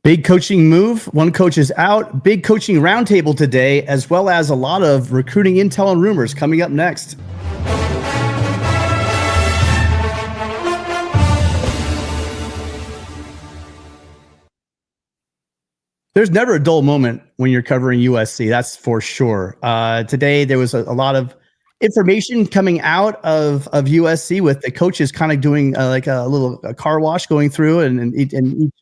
Big coaching move. One coach is out. Big coaching roundtable today, as well as a lot of recruiting intel and rumors coming up next. There's never a dull moment when you're covering USC. That's for sure. Today, there was a lot of information coming out of USC with the coaches kind of doing like a little car wash going through and each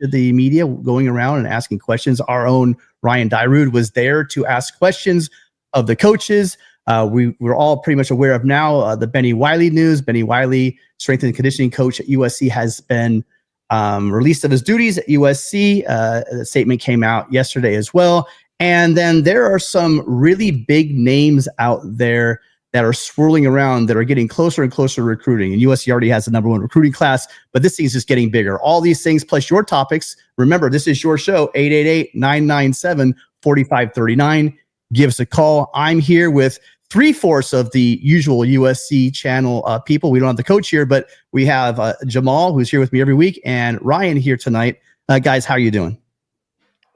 of the media going around and asking questions. Our own Ryan Dyrud was there to ask questions of the coaches. We're all pretty much aware of now the Bennie Wylie news. Bennie Wylie, strength and conditioning coach at USC, has been released of his duties at USC. The statement came out yesterday as well. And then there are some really big names out there that are swirling around that are getting closer and closer to recruiting. And USC already has the #1 recruiting class, but this thing is just getting bigger. All these things plus your topics. Remember, this is your show, 888-997-4539. Give us a call. I'm here with 3/4 of the usual USC channel people. We don't have the coach here, but we have Jamal, who's here with me every week, and Ryan here tonight. Guys, how are you doing?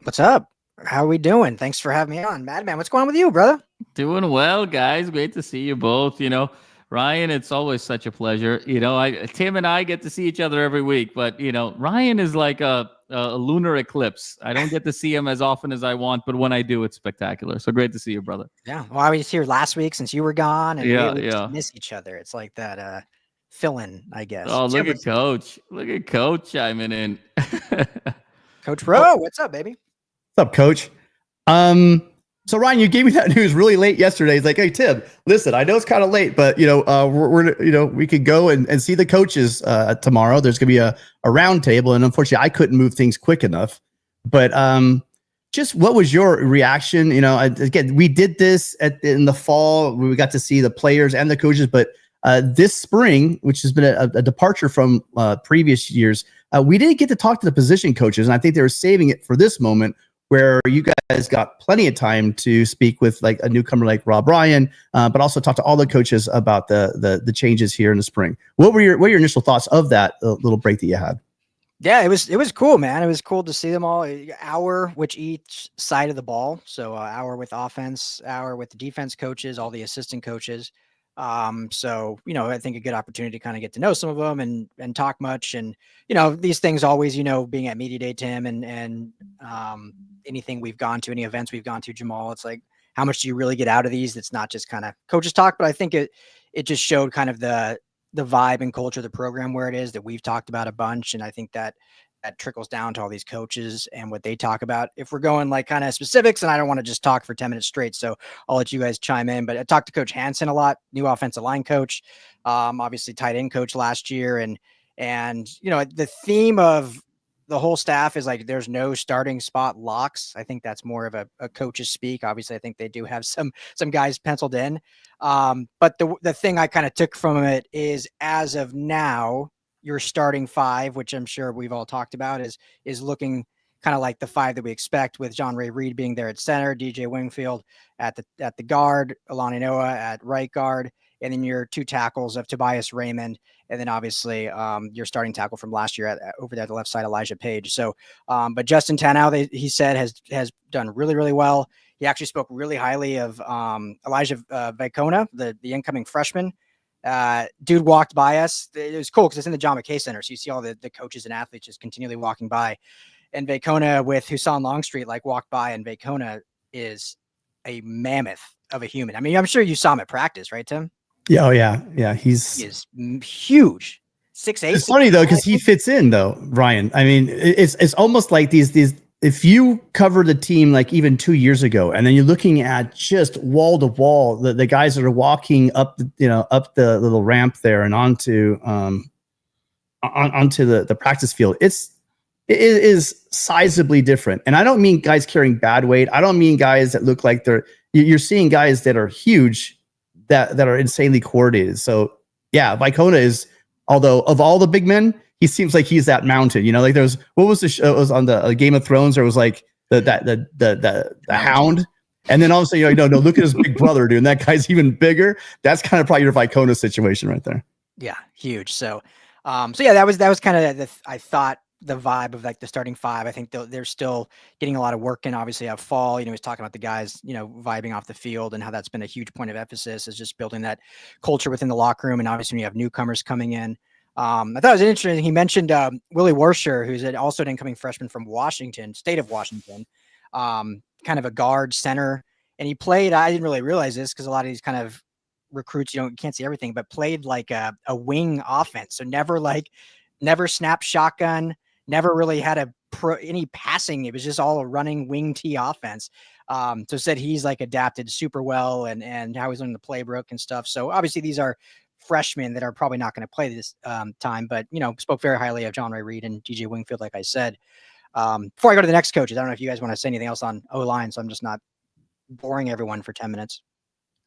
What's up? How are we doing? Thanks for having me on. Madman, what's going on with you, brother? Doing well, guys. Great to see you both. Ryan, it's always such a pleasure. Tim and I get to see each other every week, but, Ryan is like a lunar eclipse. I don't get to see him as often as I want, but when I do, it's spectacular. So great to see you, brother. Yeah. Well, I was here last week since you were gone, and we just miss each other. It's like that fill-in, I guess. Oh, look at Coach. Look at Coach chiming in. Coach Rowe, what's up, baby? What's up, Coach? So Ryan, you gave me that news really late yesterday. It's like, hey, Tim, listen, I know it's kind of late, but we could go and see the coaches tomorrow. There's gonna be a round table, and unfortunately, I couldn't move things quick enough. But just what was your reaction? Again, we did this in the fall. We got to see the players and the coaches, but this spring, which has been a departure from previous years, we didn't get to talk to the position coaches, and I think they were saving it for this moment, where you guys got plenty of time to speak with like a newcomer like Rob Ryan, but also talk to all the coaches about the changes here in the spring. What were your initial thoughts of that little break that you had? Yeah, it was cool, man. It was cool to see them all, hour which each side of the ball. So hour with offense, hour with the defense coaches, all the assistant coaches. So, I think a good opportunity to kind of get to know some of them and talk much. And, these things always, being at Media Day, Tim, and anything we've gone to, any events we've gone to, Jamal, it's like, how much do you really get out of these? It's not just kind of coaches talk, but I think it just showed kind of the vibe and culture of the program where it is that we've talked about a bunch. And I think that trickles down to all these coaches and what they talk about. If we're going like kind of specifics, and I don't want to just talk for 10 minutes straight, so I'll let you guys chime in, but I talked to Coach Hansen a lot, new offensive line coach, obviously tight end coach last year. And the theme of the whole staff is like, there's no starting spot locks. I think that's more of a coach's speak. Obviously, I think they do have some guys penciled in. But the thing I kind of took from it is, as of now, your starting five, which I'm sure we've all talked about, is looking kind of like the five that we expect, with John Ray Reed being there at center, DJ Wingfield at the guard, Alani Noah at right guard, and then your two tackles of Tobias Raymond, and then obviously your starting tackle from last year over there at the left side, Elijah Page. So, but Justin Tanow, he said, has done really, really well. He actually spoke really highly of Elijah Vicona, the incoming freshman. Dude walked by us. It was cool because it's in the John McKay Center, so you see all the coaches and athletes just continually walking by. And Vicona with Husan Longstreet walked by, and Vicona is a mammoth of a human. I mean, I'm sure you saw him at practice, right, Tim? Yeah, oh yeah. He is huge. 6'8". It's funny though, because he fits in though, Ryan. I mean, it's almost like these. If you cover the team like even 2 years ago, and then you're looking at just wall to wall, the guys that are walking up the little ramp there and onto the practice field, it is sizably different. And I don't mean guys carrying bad weight. I don't mean guys that look like you're seeing guys that are huge, that are insanely coordinated. So yeah, Vicona is, although of all the big men, he seems like he's that mountain, like there's, what was the show? It was on the Game of Thrones. There was like the Hound. And then also, no, look at his big brother, dude. And that guy's even bigger. That's kind of probably your Vicona situation right there. Yeah. Huge. So yeah, that was kind of I thought the vibe of like the starting five. I think they're still getting a lot of work in. Obviously, have fall. He's talking about the guys, vibing off the field and how that's been a huge point of emphasis is just building that culture within the locker room. And obviously, when you have newcomers coming in, I thought it was interesting. He mentioned Willie Warsher, who's also an incoming freshman from Washington, state of Washington, kind of a guard center. And he played, I didn't really realize this because a lot of these kind of recruits, you can't see everything, but played like a wing offense. So never snapped shotgun, never really had any passing. It was just all a running wing T offense. So said he's like adapted super well and how he's learning the playbook and stuff. So obviously these are freshmen that are probably not going to play this time, but spoke very highly of John Ray Reed and DJ Wingfield, like I said. Before I go to the next coaches, I don't know if you guys want to say anything else on O-line, so I'm just not boring everyone for 10 minutes.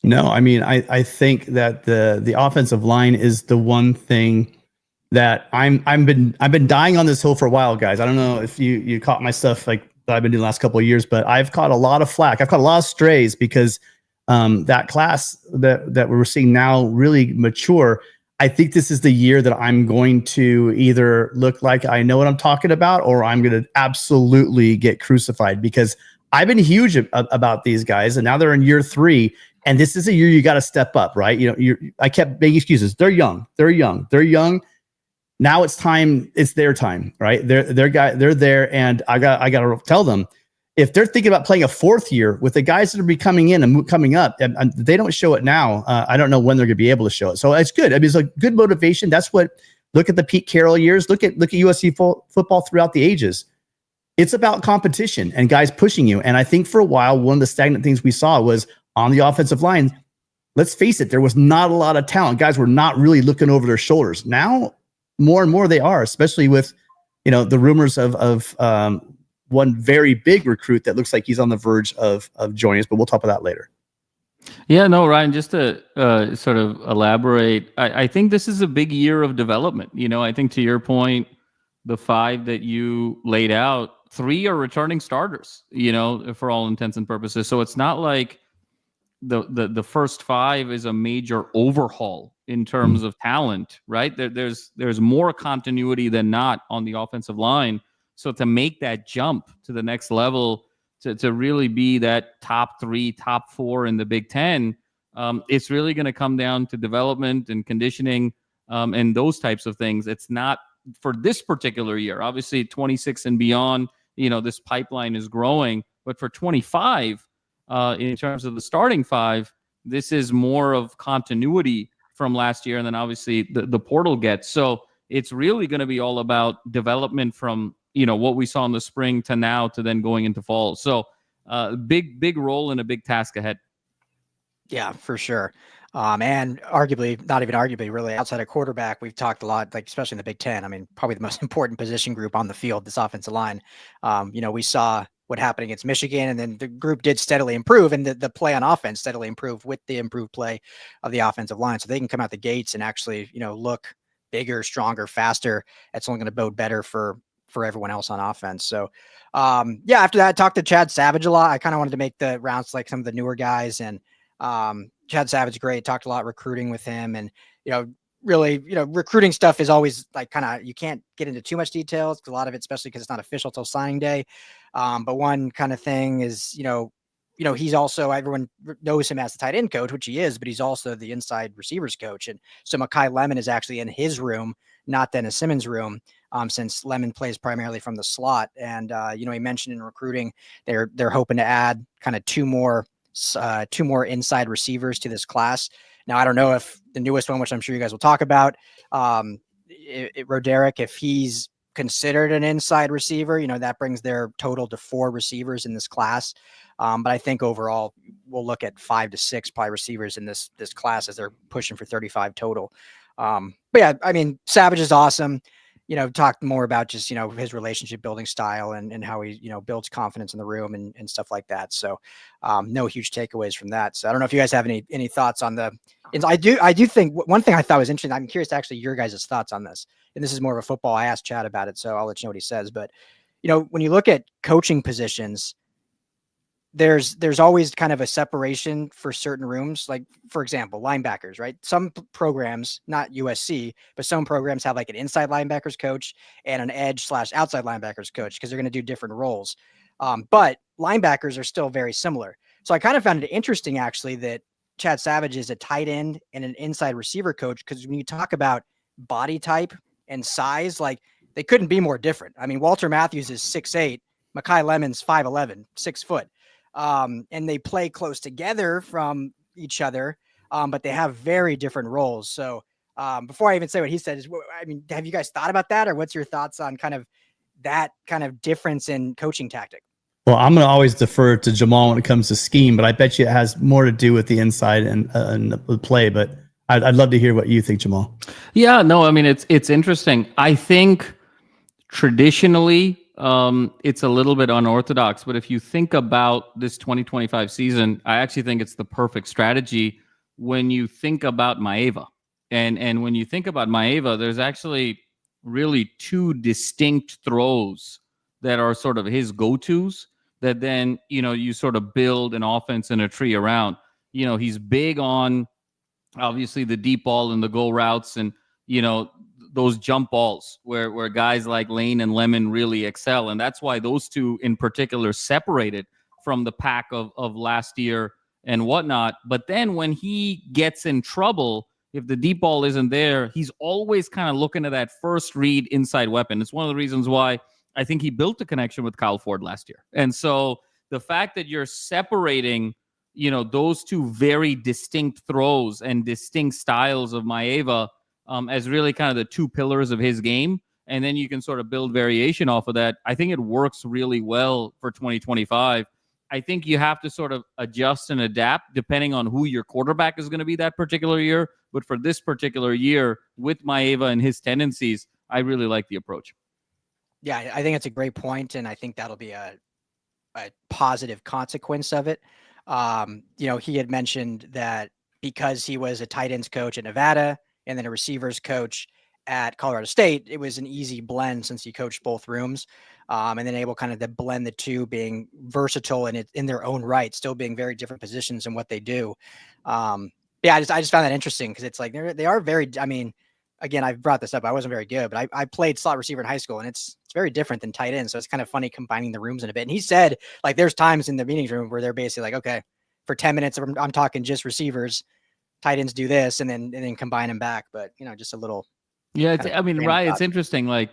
No, I mean, I think that the offensive line is the one thing that I've been dying on this hill for a while, guys. I don't know if you caught my stuff like that I've been doing the last couple of years, but I've caught a lot of flack. I've caught a lot of strays because that class that we're seeing now really mature. I think this is the year that I'm going to either look like I know what I'm talking about, or I'm going to absolutely get crucified because I've been huge about these guys, and now they're in year 3. And this is a year you got to step up, right? I kept making excuses. They're young. Now it's time. It's their time, right? They're there, and I got to tell them if they're thinking about playing a 4th year with the guys that are coming in and coming up, and they don't show it now. I don't know when they're going to be able to show it. So it's good. I mean, it's a good motivation. That's what. Look at the Pete Carroll years. Look at USC football throughout the ages. It's about competition and guys pushing you. And I think for a while, one of the stagnant things we saw was on the offensive line. Let's face it, there was not a lot of talent. Guys were not really looking over their shoulders. Now, more and more they are, especially with, the rumors of one very big recruit that looks like he's on the verge of joining us, but we'll talk about that later. Yeah, no, Ryan, just to sort of elaborate, I think this is a big year of development. I think to your point, the 5 that you laid out, 3 are returning starters, for all intents and purposes. So it's not like the first 5 is a major overhaul in terms of talent, right? There's more continuity than not on the offensive line. So to make that jump to the next level, to really be that top 3, top 4 in the Big Ten, it's really going to come down to development and conditioning and those types of things. It's not for this particular year. Obviously, 26 and beyond, this pipeline is growing. But for 25, in terms of the starting 5, this is more of continuity from last year, and then obviously the portal gets. So it's really going to be all about development from what we saw in the spring to now to then going into fall. So big role and a big task ahead. Yeah, for sure. And arguably, not even arguably, really outside of quarterback, we've talked a lot, like especially in the Big Ten. I mean, probably the most important position group on the field, this offensive line. We saw what happened against Michigan, and then the group did steadily improve, and the play on offense steadily improved with the improved play of the offensive line. So they can come out the gates and actually, look bigger, stronger, faster. That's only going to bode better for everyone else on offense. So, after that, I talked to Chad Savage a lot. I kind of wanted to make the rounds like some of the newer guys, and Chad Savage, great. Talked a lot recruiting with him, and really, recruiting stuff is always like kind of, you can't get into too much details. A lot of it, especially because it's not official till signing day. But one kind of thing is, he's also, everyone knows him as the tight end coach, which he is, but he's also the inside receivers coach. And so Mekhi Lemon is actually in his room, not Dennis Simmons' room, since Lemon plays primarily from the slot. And, he mentioned in recruiting, they're hoping to add kind of two more inside receivers to this class. Now, I don't know if the newest one, which I'm sure you guys will talk about, Roderick, if he's considered an inside receiver, that brings their total to 4 receivers in this class. But I think overall we'll look at 5 to 6 probably receivers in this class as they're pushing for 35 total. But yeah, I mean, Savage is awesome. Talked more about just, his relationship building style and how he, builds confidence in the room and stuff like that. So no huge takeaways from that. So I don't know if you guys have any thoughts on I do think one thing I thought was interesting. I'm curious to actually your guys' thoughts on this. And this is more of a football. I asked Chad about it, so I'll let you know what he says. But, when you look at coaching positions, there's always kind of a separation for certain rooms. Like, for example, linebackers, right? Some programs, not USC, but some programs have like an inside linebackers coach and an edge/outside linebackers coach because they're going to do different roles. But linebackers are still very similar. So I kind of found it interesting, actually, that Chad Savage is a tight end and an inside receiver coach, because when you talk about body type and size, like, they couldn't be more different. I mean, Walter Matthews is 6'8", Mekhi Lemon's 5'11", 6 foot. And they play close together from each other, but they have very different roles. So before I even say what he said, I mean, have you guys thought about that, or what's your thoughts on kind of that kind of difference in coaching tactic? Well, I'm going to always defer to Jamal when it comes to scheme, but I bet you it has more to do with the inside and the play. But I'd love to hear what you think, Jamal. Yeah, no, I mean, it's interesting. I think traditionally it's a little bit unorthodox, but if you think about this 2025 season, I actually think it's the perfect strategy when you think about Maeva. And when you think about Maeva, there's actually really two distinct throws that are sort of his go-tos that then, you sort of build an offense and a tree around. He's big on obviously the deep ball and the go routes and, those jump balls where guys like Lane and Lemon really excel. And that's why those two in particular separated from the pack of last year and whatnot. But then when he gets in trouble, if the deep ball isn't there, he's always kind of looking at that first read inside weapon. It's one of the reasons why I think he built a connection with Kyle Ford last year. And so the fact that you're separating, those two very distinct throws and distinct styles of Maeva as really kind of the two pillars of his game, and then you can sort of build variation off of that. I think it works really well for 2025. I think you have to sort of adjust and adapt depending on who your quarterback is going to be that particular year. But for this particular year, with Maeva and his tendencies, I really like the approach. Yeah, I think it's a great point, and I think that'll be a positive consequence of it. He had mentioned that because he was a tight ends coach at Nevada and then a receivers coach at Colorado State, it was an easy blend since he coached both rooms, and then able kind of to blend the two, being versatile and in their own right, still being very different positions in what they do. I just found that interesting because it's like they are very. I mean, again, I've brought this up. I wasn't very good, but I played slot receiver in high school, and it's very different than tight end. So it's kind of funny combining the rooms in a bit. And he said, like, there's times in the meetings room where they're basically like, okay, for 10 minutes, I'm talking just receivers, tight ends do this, and then combine them back. But just a little. Yeah, Ryan, it's interesting. Like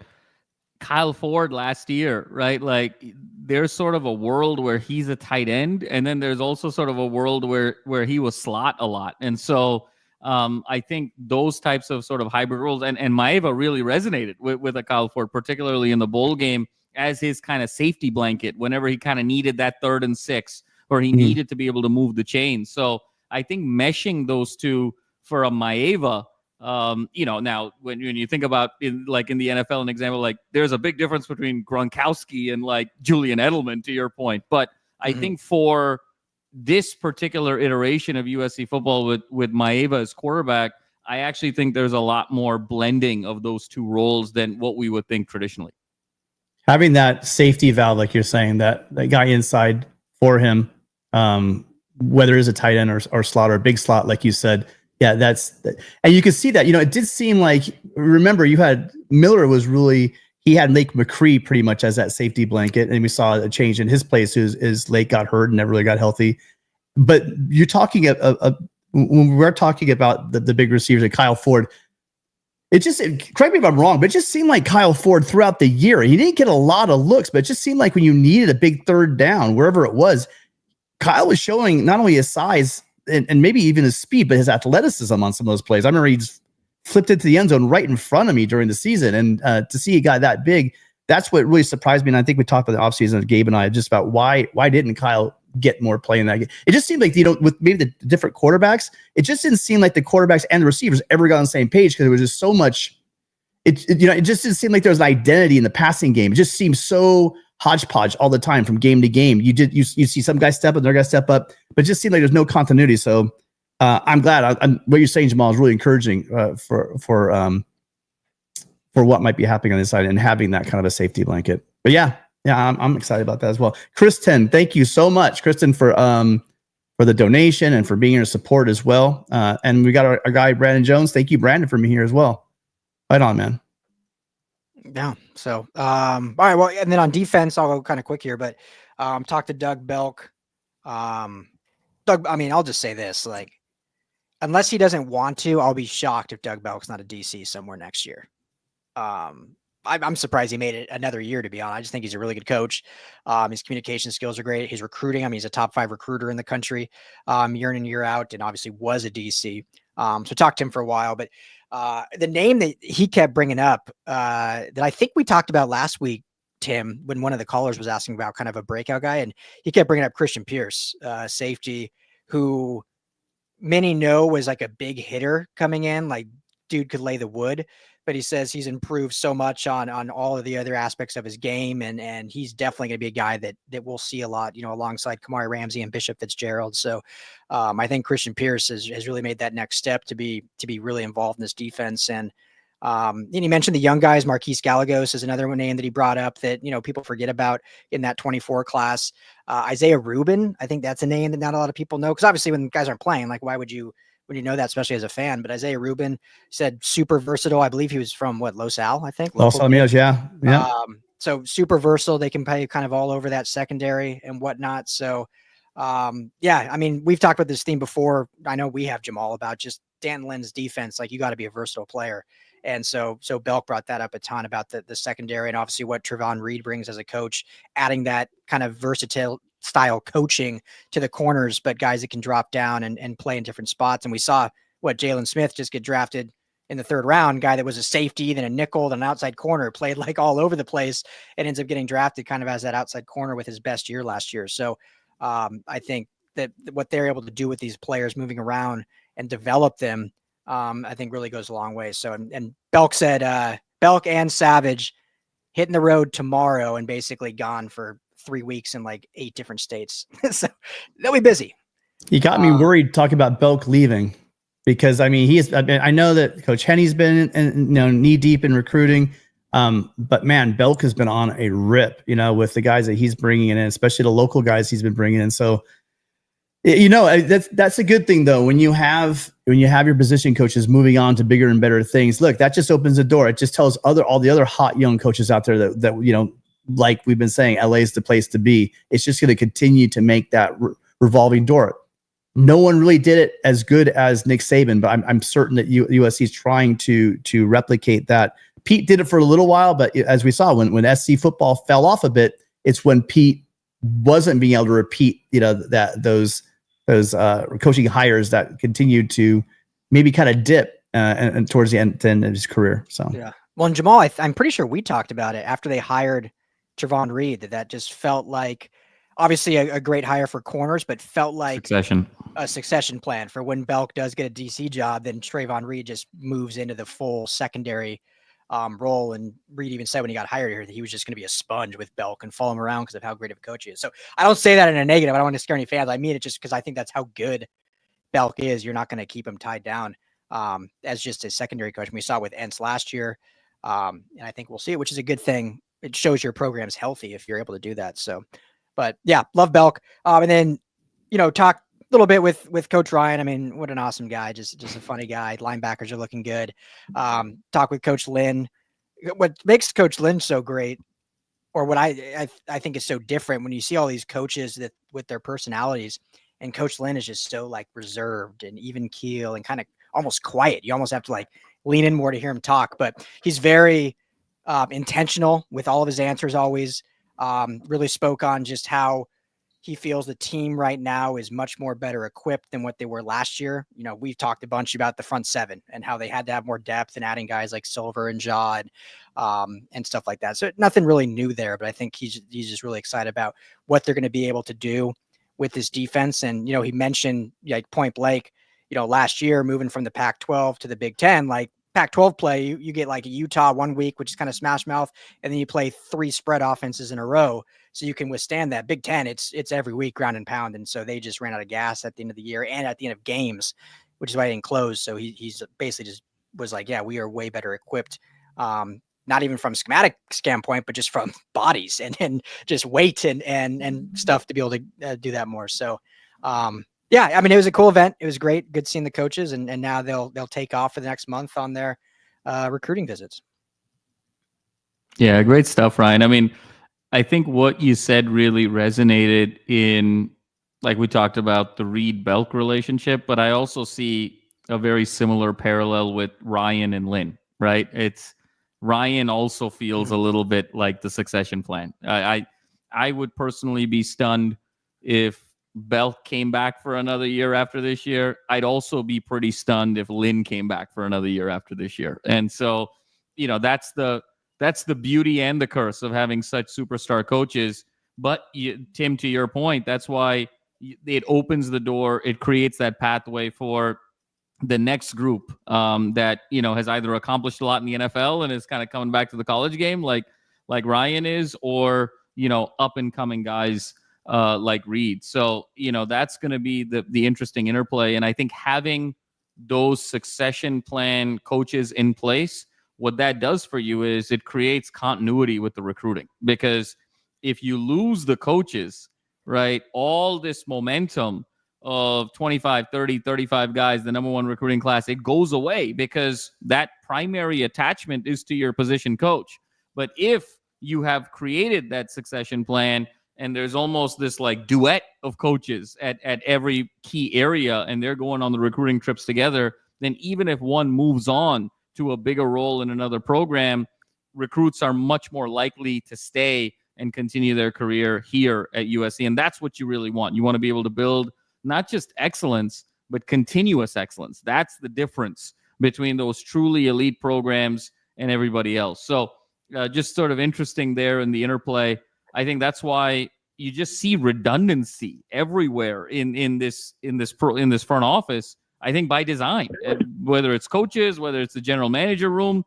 Kyle Ford last year, right? Like there's sort of a world where he's a tight end, and then there's also sort of a world where he was slot a lot, and so. I think those types of sort of hybrid roles and Maeva really resonated with a Kyle Ford, particularly in the bowl game, as his kind of safety blanket whenever he kind of needed that 3rd and 6 or he needed to be able to move the chain. So I think meshing those two for a Maeva, now when you think about in the NFL, an example, like there's a big difference between Gronkowski and like Julian Edelman, to your point. But I think for this particular iteration of USC football with Maeva as quarterback, I actually think there's a lot more blending of those two roles than what we would think traditionally. Having that safety valve, like you're saying, that guy inside for him, whether it's a tight end or slot or a big slot, like you said, yeah, and you can see that, it did seem like, remember you had Miller he had Lake McCree pretty much as that safety blanket, and we saw a change in his place. His Lake got hurt and never really got healthy. But you're talking when we're talking about the big receivers like Kyle Ford, correct me if I'm wrong, but it just seemed like Kyle Ford throughout the year, he didn't get a lot of looks, but it just seemed like when you needed a big 3rd down, wherever it was, Kyle was showing not only his size and maybe even his speed, but his athleticism on some of those plays. I remember he just flipped into the end zone right in front of me during the season. And to see a guy that big, that's what really surprised me. And I think we talked about the offseason, Gabe and I, just about why didn't Kyle get more play in that game? It just seemed like, with maybe the different quarterbacks, it just didn't seem like the quarterbacks and the receivers ever got on the same page, because there was just so much. It just didn't seem like there was an identity in the passing game. It just seemed so hodgepodge all the time from game to game. You see some guys step up, another guy step up, but it just seemed like there's no continuity. So I'm glad. What you're saying, Jamal, is really encouraging for what might be happening on this side and having that kind of a safety blanket. But yeah, Yeah, I'm excited about that as well. Kristen, thank you so much, Kristen, for the donation and for being here to support as well. And we got our guy Brandon Jones. Thank you, Brandon, for being here as well. Right on, man. Yeah. So, all right. Well, and then on defense, I'll go kind of quick here, but talk to Doug Belk. Doug, I mean, I'll just say this, like, unless he doesn't want to, I'll be shocked if Doug Belk's not a DC somewhere next year. I'm surprised he made it another year, to be honest. I just think he's a really good coach. His communication skills are great. His recruiting, I mean, he's a top 5 recruiter in the country, year in and year out, and obviously was a DC. So talked to him for a while, but the name that he kept bringing up, that I think we talked about last week, Tim, when one of the callers was asking about kind of a breakout guy, and he kept bringing up Christian Pierce, safety, who many know was like a big hitter coming in, like dude could lay the wood, but he says he's improved so much on all of the other aspects of his game. And he's definitely going to be a guy that we'll see a lot, alongside Kamari Ramsey and Bishop Fitzgerald. So I think Christian Pierce has really made that next step to be really involved in this defense. And he mentioned the young guys. Marquise Gallegos is another name that he brought up that, people forget about in that 24 class. Isaiah Rubin, I think that's a name that not a lot of people know, because obviously when guys aren't playing, like, why would you know that, especially as a fan? But Isaiah Rubin said super versatile. I believe he was from Los Al, I think. Los Alamitos, yeah. So super versatile. They can play kind of all over that secondary and whatnot. So, yeah, I mean, we've talked about this theme before. I know we have, Jamal, about just Dan Lynn's defense. Like, you got to be a versatile player. And so Belk brought that up a ton about the secondary, and obviously what Trevon Reed brings as a coach, adding that kind of versatile style coaching to the corners, but guys that can drop down and play in different spots. And we saw Jalen Smith just get drafted in the 3rd round, guy that was a safety, then a nickel, then an outside corner, played like all over the place, and ends up getting drafted kind of as that outside corner with his best year last year. So I think that what they're able to do with these players moving around and develop them, I think really goes a long way. So, and Belk said, Belk and Savage hitting the road tomorrow and basically gone for 3 weeks in like 8 different states. So they'll be busy. You got me worried talking about Belk leaving, because I mean, I know that Coach Henny's been knee deep in recruiting. But man, Belk has been on a rip, with the guys that he's bringing in, especially the local guys he's been bringing in. So, that's a good thing though. When you have your position coaches moving on to bigger and better things, look, that just opens the door. It just tells all the other hot young coaches out there that like we've been saying, LA is the place to be. It's just going to continue to make that revolving door. No one really did it as good as Nick Saban, but I'm certain that USC is trying to replicate that. Pete did it for a little while, but as we saw, when SC football fell off a bit, it's when Pete wasn't being able to repeat, those coaching hires that continued to maybe kind of dip and towards the end of his career. So yeah. Well, and Jamal, I'm pretty sure we talked about it after they hired Trevon Reed, that just felt like obviously a great hire for corners, but felt like a succession plan for when Belk does get a DC job, then Trevon Reed just moves into the full secondary role. And Reed even said when he got hired here that he was just going to be a sponge with Belk and follow him around because of how great of a coach he is. So I don't say that in a negative. I don't want to scare any fans. I mean it just because I think that's how good Belk is. You're not going to keep him tied down as just a secondary coach. We saw with Entz last year. And I think we'll see it, which is a good thing. It shows your program's healthy if you're able to do that. So, but yeah, love Belk. And then, talk a little bit with Coach Ryan. I mean, what an awesome guy. Just a funny guy. Linebackers are looking good. Talk with Coach Lynn. What makes Coach Lynn so great, or what I think is so different, when you see all these coaches that with their personalities, and Coach Lynn is just so like reserved and even keel and kind of almost quiet. You almost have to like lean in more to hear him talk, but he's very intentional with all of his answers always. Really spoke on just how he feels the team right now is much more better equipped than what they were last year. We've talked a bunch about the front 7 and how they had to have more depth and adding guys like Silver and Jaw and stuff like that. So nothing really new there, but I think he's just really excited about what they're going to be able to do with this defense. And, he mentioned like point blank, last year moving from the Pac-12 to the Big Ten, like Pac-12 play, you get like a Utah 1 week, which is kind of smash mouth, and then you play 3 spread offenses in a row, so you can withstand that. Big Ten, it's every week ground and pound, and so they just ran out of gas at the end of the year and at the end of games, which is why they didn't close. So he's basically just was like, yeah, we are way better equipped not even from schematic standpoint, but just from bodies and just weight and stuff to be able to do that more. So, yeah, I mean, it was a cool event. It was great. Good seeing the coaches, and now they'll take off for the next month on their recruiting visits. Yeah, great stuff, Ryan. I mean, I think what you said really resonated in, like we talked about the Reed-Belk relationship, but I also see a very similar parallel with Ryan and Lynn, right? It's Ryan also feels a little bit like the succession plan. I would personally be stunned if Belk came back for another year after this year. I'd also be pretty stunned if Lynn came back for another year after this year. And so, that's the beauty and the curse of having such superstar coaches. But Tim, to your point, that's why it opens the door. It creates that pathway for the next group that has either accomplished a lot in the NFL and is kind of coming back to the college game, like Ryan is, or up and coming guys like Reed. So that's going to be the interesting interplay. And I think having those succession plan coaches in place, what that does for you is it creates continuity with the recruiting, because if you lose the coaches, right, all this momentum of 25, 30, 35 guys, the number one recruiting class, it goes away because that primary attachment is to your position coach. But if you have created that succession plan and there's almost this like duet of coaches at every key area and they're going on the recruiting trips together, then even if one moves on to a bigger role in another program, recruits are much more likely to stay and continue their career here at USC. And that's what you really want. You want to be able to build not just excellence, but continuous excellence. That's the difference between those truly elite programs and everybody else. So just sort of interesting there in the interplay. I think that's why you just see redundancy everywhere in this front office. I think by design, whether it's coaches, whether it's the general manager room,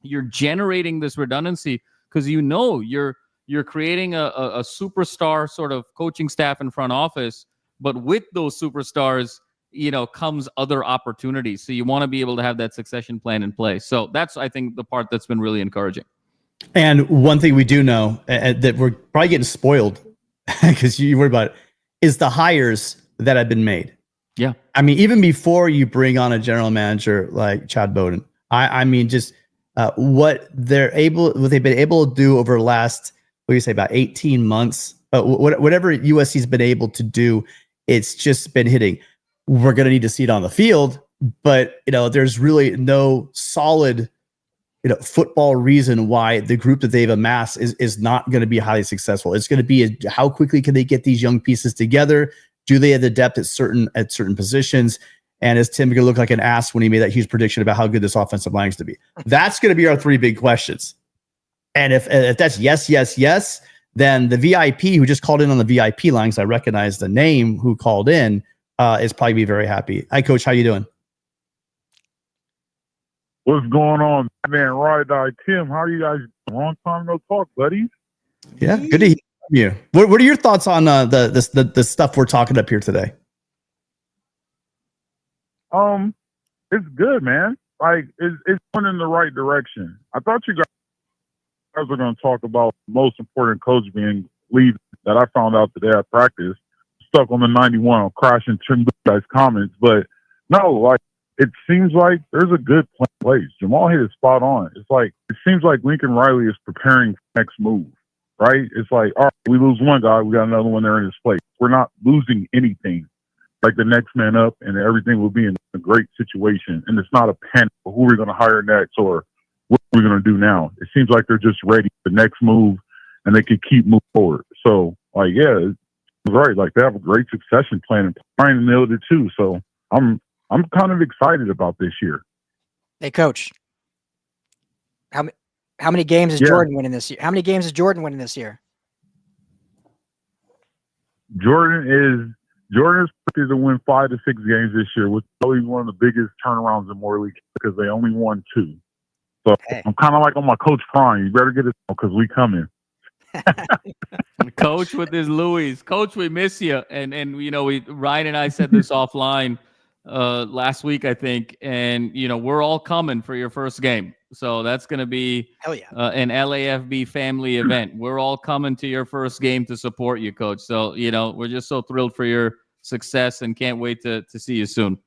you're generating this redundancy because you're creating a superstar sort of coaching staff in front office. But with those superstars, comes other opportunities. So you want to be able to have that succession plan in place. So that's, I think, the part that's been really encouraging. And one thing we do know that we're probably getting spoiled because you worry about it is the hires that have been made. Yeah. I mean, even before you bring on a general manager like Chad Bowden, I mean, just what they've been able to do over the last, what do you say, about 18 months, whatever USC's been able to do, it's just been hitting. We're going to need to see it on the field, but there's really no solid football reason why the group that they've amassed is not going to be highly successful. It's going to be how quickly can they get these young pieces together? Do they have the depth at certain positions? And is Tim going to look like an ass when he made that huge prediction about how good this offensive line is to be? That's going to be our three big questions. And if that's yes, then the VIP who just called in on the VIP line, because I recognize the name who called in, is probably be very happy. Hi, Coach. How you doing? What's going on, man? Ride Die Tim. How are you guys? Long time no talk, buddies. Yeah, good to hear from you. What are your thoughts on the stuff we're talking up here today? It's good, man. Like it's going in the right direction. I thought you guys were going to talk about the most important coach being lead that I found out today at practice. Stuck on the 91. I'll crash into Tim guys' comments, but no, like it seems like there's a good plan in place. Jamal hit it spot on. It's like it seems like Lincoln Riley is preparing for the next move, right? It's like, all right, we lose one guy, we got another one there in his place. We're not losing anything. Like the next man up, and everything will be in a great situation. And it's not a panic for who we're going to hire next or what we're going to do now. It seems like they're just ready for the next move, and they can keep moving forward. So, like, yeah, it's right. Like they have a great succession plan, and Brian nailed it too. So I'm kind of excited about this year. Hey, Coach, how many games is Jordan winning this year? How many games is Jordan winning this year? Jordan is predicted to win 5 to 6 games this year, which is probably one of the biggest turnarounds in Moore League because they only won 2. So I'm kind of like on my Coach Prime. You better get it because we coming. Coach with his Louis. Coach, we miss you. And Ryan and I said this offline. last week, I think, and we're all coming for your first game. So that's going to be Hell yeah. An LAFB family event. We're all coming to your first game to support you, Coach. So we're just so thrilled for your success and can't wait to see you soon.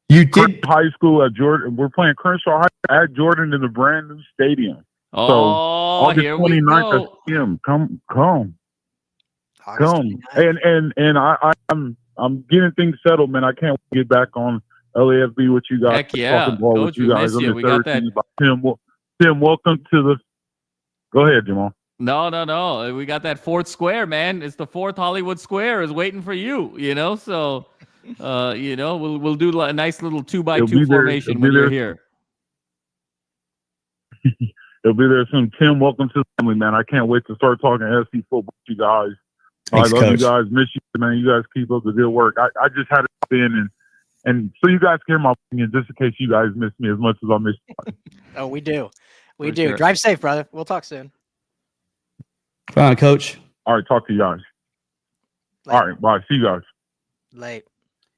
You did high school at Jordan. We're playing Crenshaw High at Jordan in the brand new stadium. Oh, so August here we 29th go. at PM. Come. August Come 29th. and I'm getting things settled, man. I can't get back on LAFB with you guys. Heck yeah, talking ball Coach, with you we guys. miss you. I'm We got that. Tim, welcome to the. Go ahead, Jamal. No. We got that fourth square, man. It's the fourth Hollywood Square is waiting for you. So, we'll do a nice little 2x2 formation when you're here. It'll be there soon. Tim, welcome to the family, man. I can't wait to start talking SC football with you guys. Thanks, I love Coach. you guys. Miss you, man. You guys keep up the good work. I just had it in and so you guys can hear my opinion just in case you guys miss me as much as I miss you. Oh, we do. We For do. sure. Drive safe, brother. We'll talk soon. Come on, Coach. All right, talk to you guys. Late. All right, bye. See you guys. Late.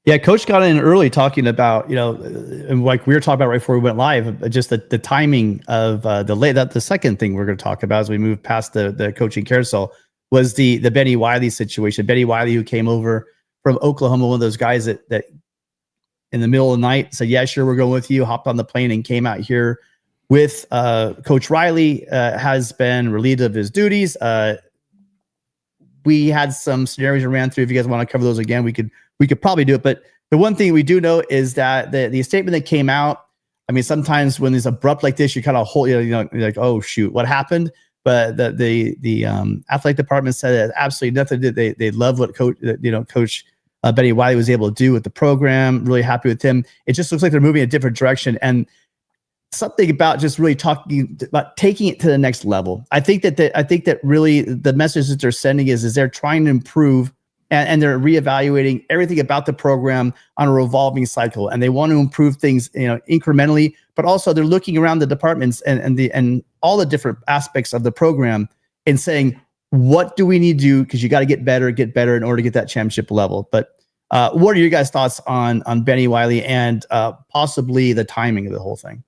Yeah, Coach got in early talking about, and like we were talking about right before we went live, just the timing of the second thing we're going to talk about as we move past the coaching carousel was the Bennie Wylie situation. Bennie Wylie, who came over from Oklahoma, one of those guys that in the middle of the night said, yeah, sure, we're going with you, hopped on the plane and came out here with Coach Riley, has been relieved of his duties. We had some scenarios we ran through. If you guys want to cover those again, we could probably do it. But the one thing we do know is that the statement that came out, I mean, sometimes when it's abrupt like this, you kind of hold, you're like, oh shoot, what happened? But the athletic department said that absolutely nothing. They love what Coach Bennie Wylie was able to do with the program. Really happy with him. It just looks like they're moving a different direction, and something about just really talking about taking it to the next level. I think that really the message that they're sending is they're trying to improve, and they're reevaluating everything about the program on a revolving cycle, and they want to improve things, incrementally, but also they're looking around the departments and all the different aspects of the program and saying, what do we need to do? Because you got to get better in order to get that championship level. But what are your guys' thoughts on Bennie Wylie and possibly the timing of the whole thing?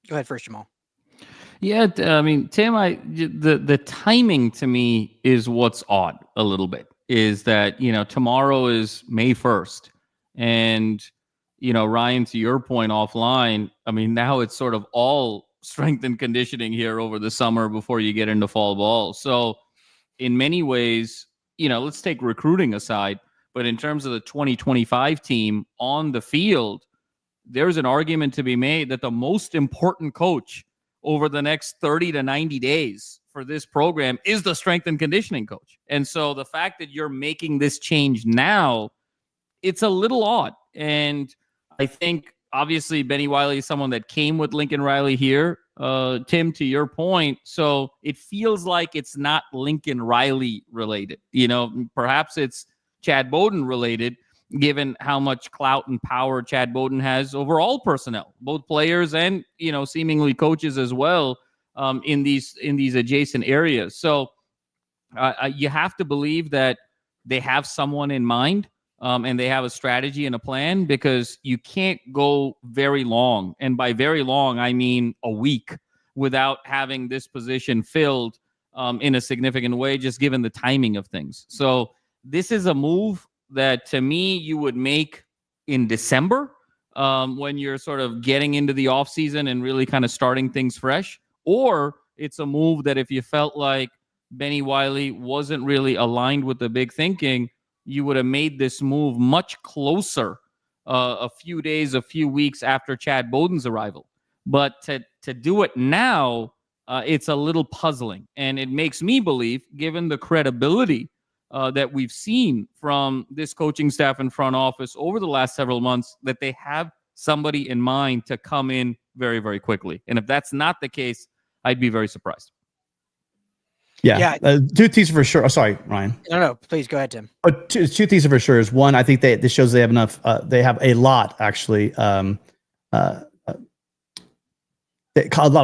Go ahead first, Jamal. Yeah, I mean, Tim, the timing to me is what's odd a little bit. Is that tomorrow is May 1st, and Ryan, to your point offline, I mean, now it's sort of all strength and conditioning here over the summer before you get into fall ball. So in many ways, let's take recruiting aside, but in terms of the 2025 team on the field, there's an argument to be made that the most important coach over the next 30 to 90 days for this program is the strength and conditioning coach. And so the fact that you're making this change now, it's a little odd. And I think obviously Bennie Wylie is someone that came with Lincoln Riley here, Tim, to your point. So it feels like it's not Lincoln Riley related. Perhaps it's Chad Bowden related, given how much clout and power Chad Bowden has over all personnel, both players and, seemingly coaches as well, in these adjacent areas. So you have to believe that they have someone in mind, and they have a strategy and a plan, because you can't go very long. And by very long, I mean a week without having this position filled in a significant way, just given the timing of things. So this is a move that to me you would make in December, when you're sort of getting into the off season and really kind of starting things fresh. Or it's a move that if you felt like Bennie Wylie wasn't really aligned with the big thinking, you would have made this move much closer, a few days, a few weeks after Chad Bowden's arrival. But to do it now, it's a little puzzling. And it makes me believe, given the credibility that we've seen from this coaching staff and front office over the last several months, that they have somebody in mind to come in very, very quickly. And if that's not the case, I'd be very surprised. Yeah. Two things for sure. Oh, sorry, Ryan. No, please go ahead, Tim. But two things for sure is, one, I think this shows they have enough. They have a lot, actually, a lot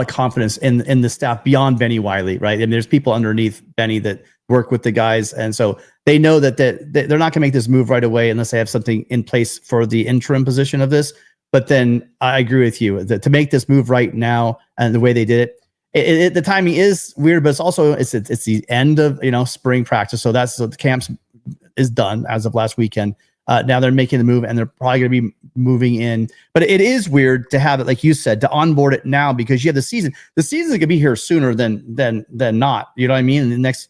of confidence in the staff beyond Bennie Wylie, right? And there's people underneath Bennie that work with the guys. And so they know that they're not going to make this move right away unless they have something in place for the interim position of this. But then I agree with you that to make this move right now and the way they did it, the timing is weird, but it's also it's the end of spring practice. So the camps is done as of last weekend. Now they're making the move and they're probably going to be moving in. But it is weird to have it, like you said, to onboard it now because you have the season. The season's going to be here sooner than not. You know what I mean? In the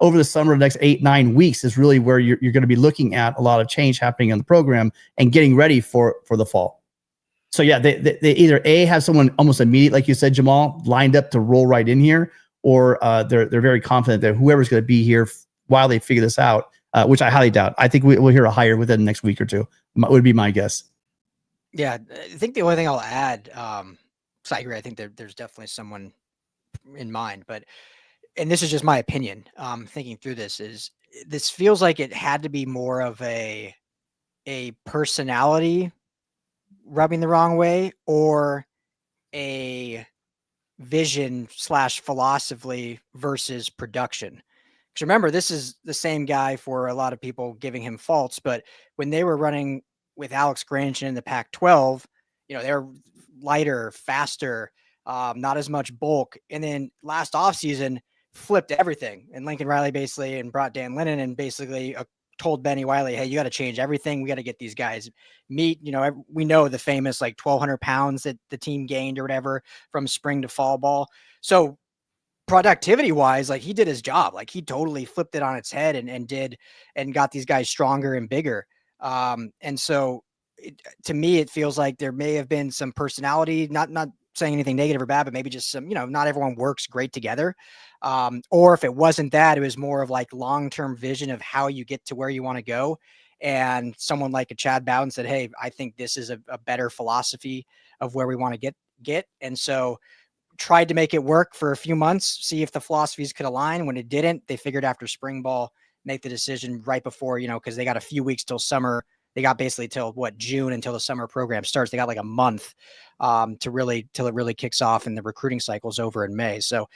over the summer, the next 8-9 weeks is really where you're going to be looking at a lot of change happening in the program and getting ready for the fall. So yeah, they either have someone almost immediate, like you said, Jamal, lined up to roll right in here, or they're very confident that whoever's going to be here while they figure this out, which I highly doubt. I think we'll hear a hire within the next week or two. Would be my guess. Yeah, I think the only thing I'll add, so I agree. I think there's definitely someone in mind, and this is just my opinion. Thinking through this feels like it had to be more of a personality rubbing the wrong way or a vision / philosophy versus production. Because remember, this is the same guy for a lot of people giving him faults, but when they were running with Alex Grange in the Pac-12, they're lighter, faster, not as much bulk. And then last offseason flipped everything. And Lincoln Riley basically and brought Dan Lennon and basically told Bennie Wylie, hey, you got to change everything. We got to get these guys meat. We know the famous 1,200 pounds that the team gained or whatever from spring to fall ball. So productivity wise, he did his job. He totally flipped it on its head and got these guys stronger and bigger. And so to me, it feels like there may have been some personality, not saying anything negative or bad, but maybe just some, not everyone works great together. Or if it wasn't that, it was more of long-term vision of how you get to where you want to go. And someone like a Chad Bowden said, hey, I think this is a better philosophy of where we want to get. And so tried to make it work for a few months, see if the philosophies could align. When it didn't, they figured after spring ball, make the decision right before, because they got a few weeks till summer. They got basically till June until the summer program starts. They got a month till it really kicks off and the recruiting cycle's over in May. So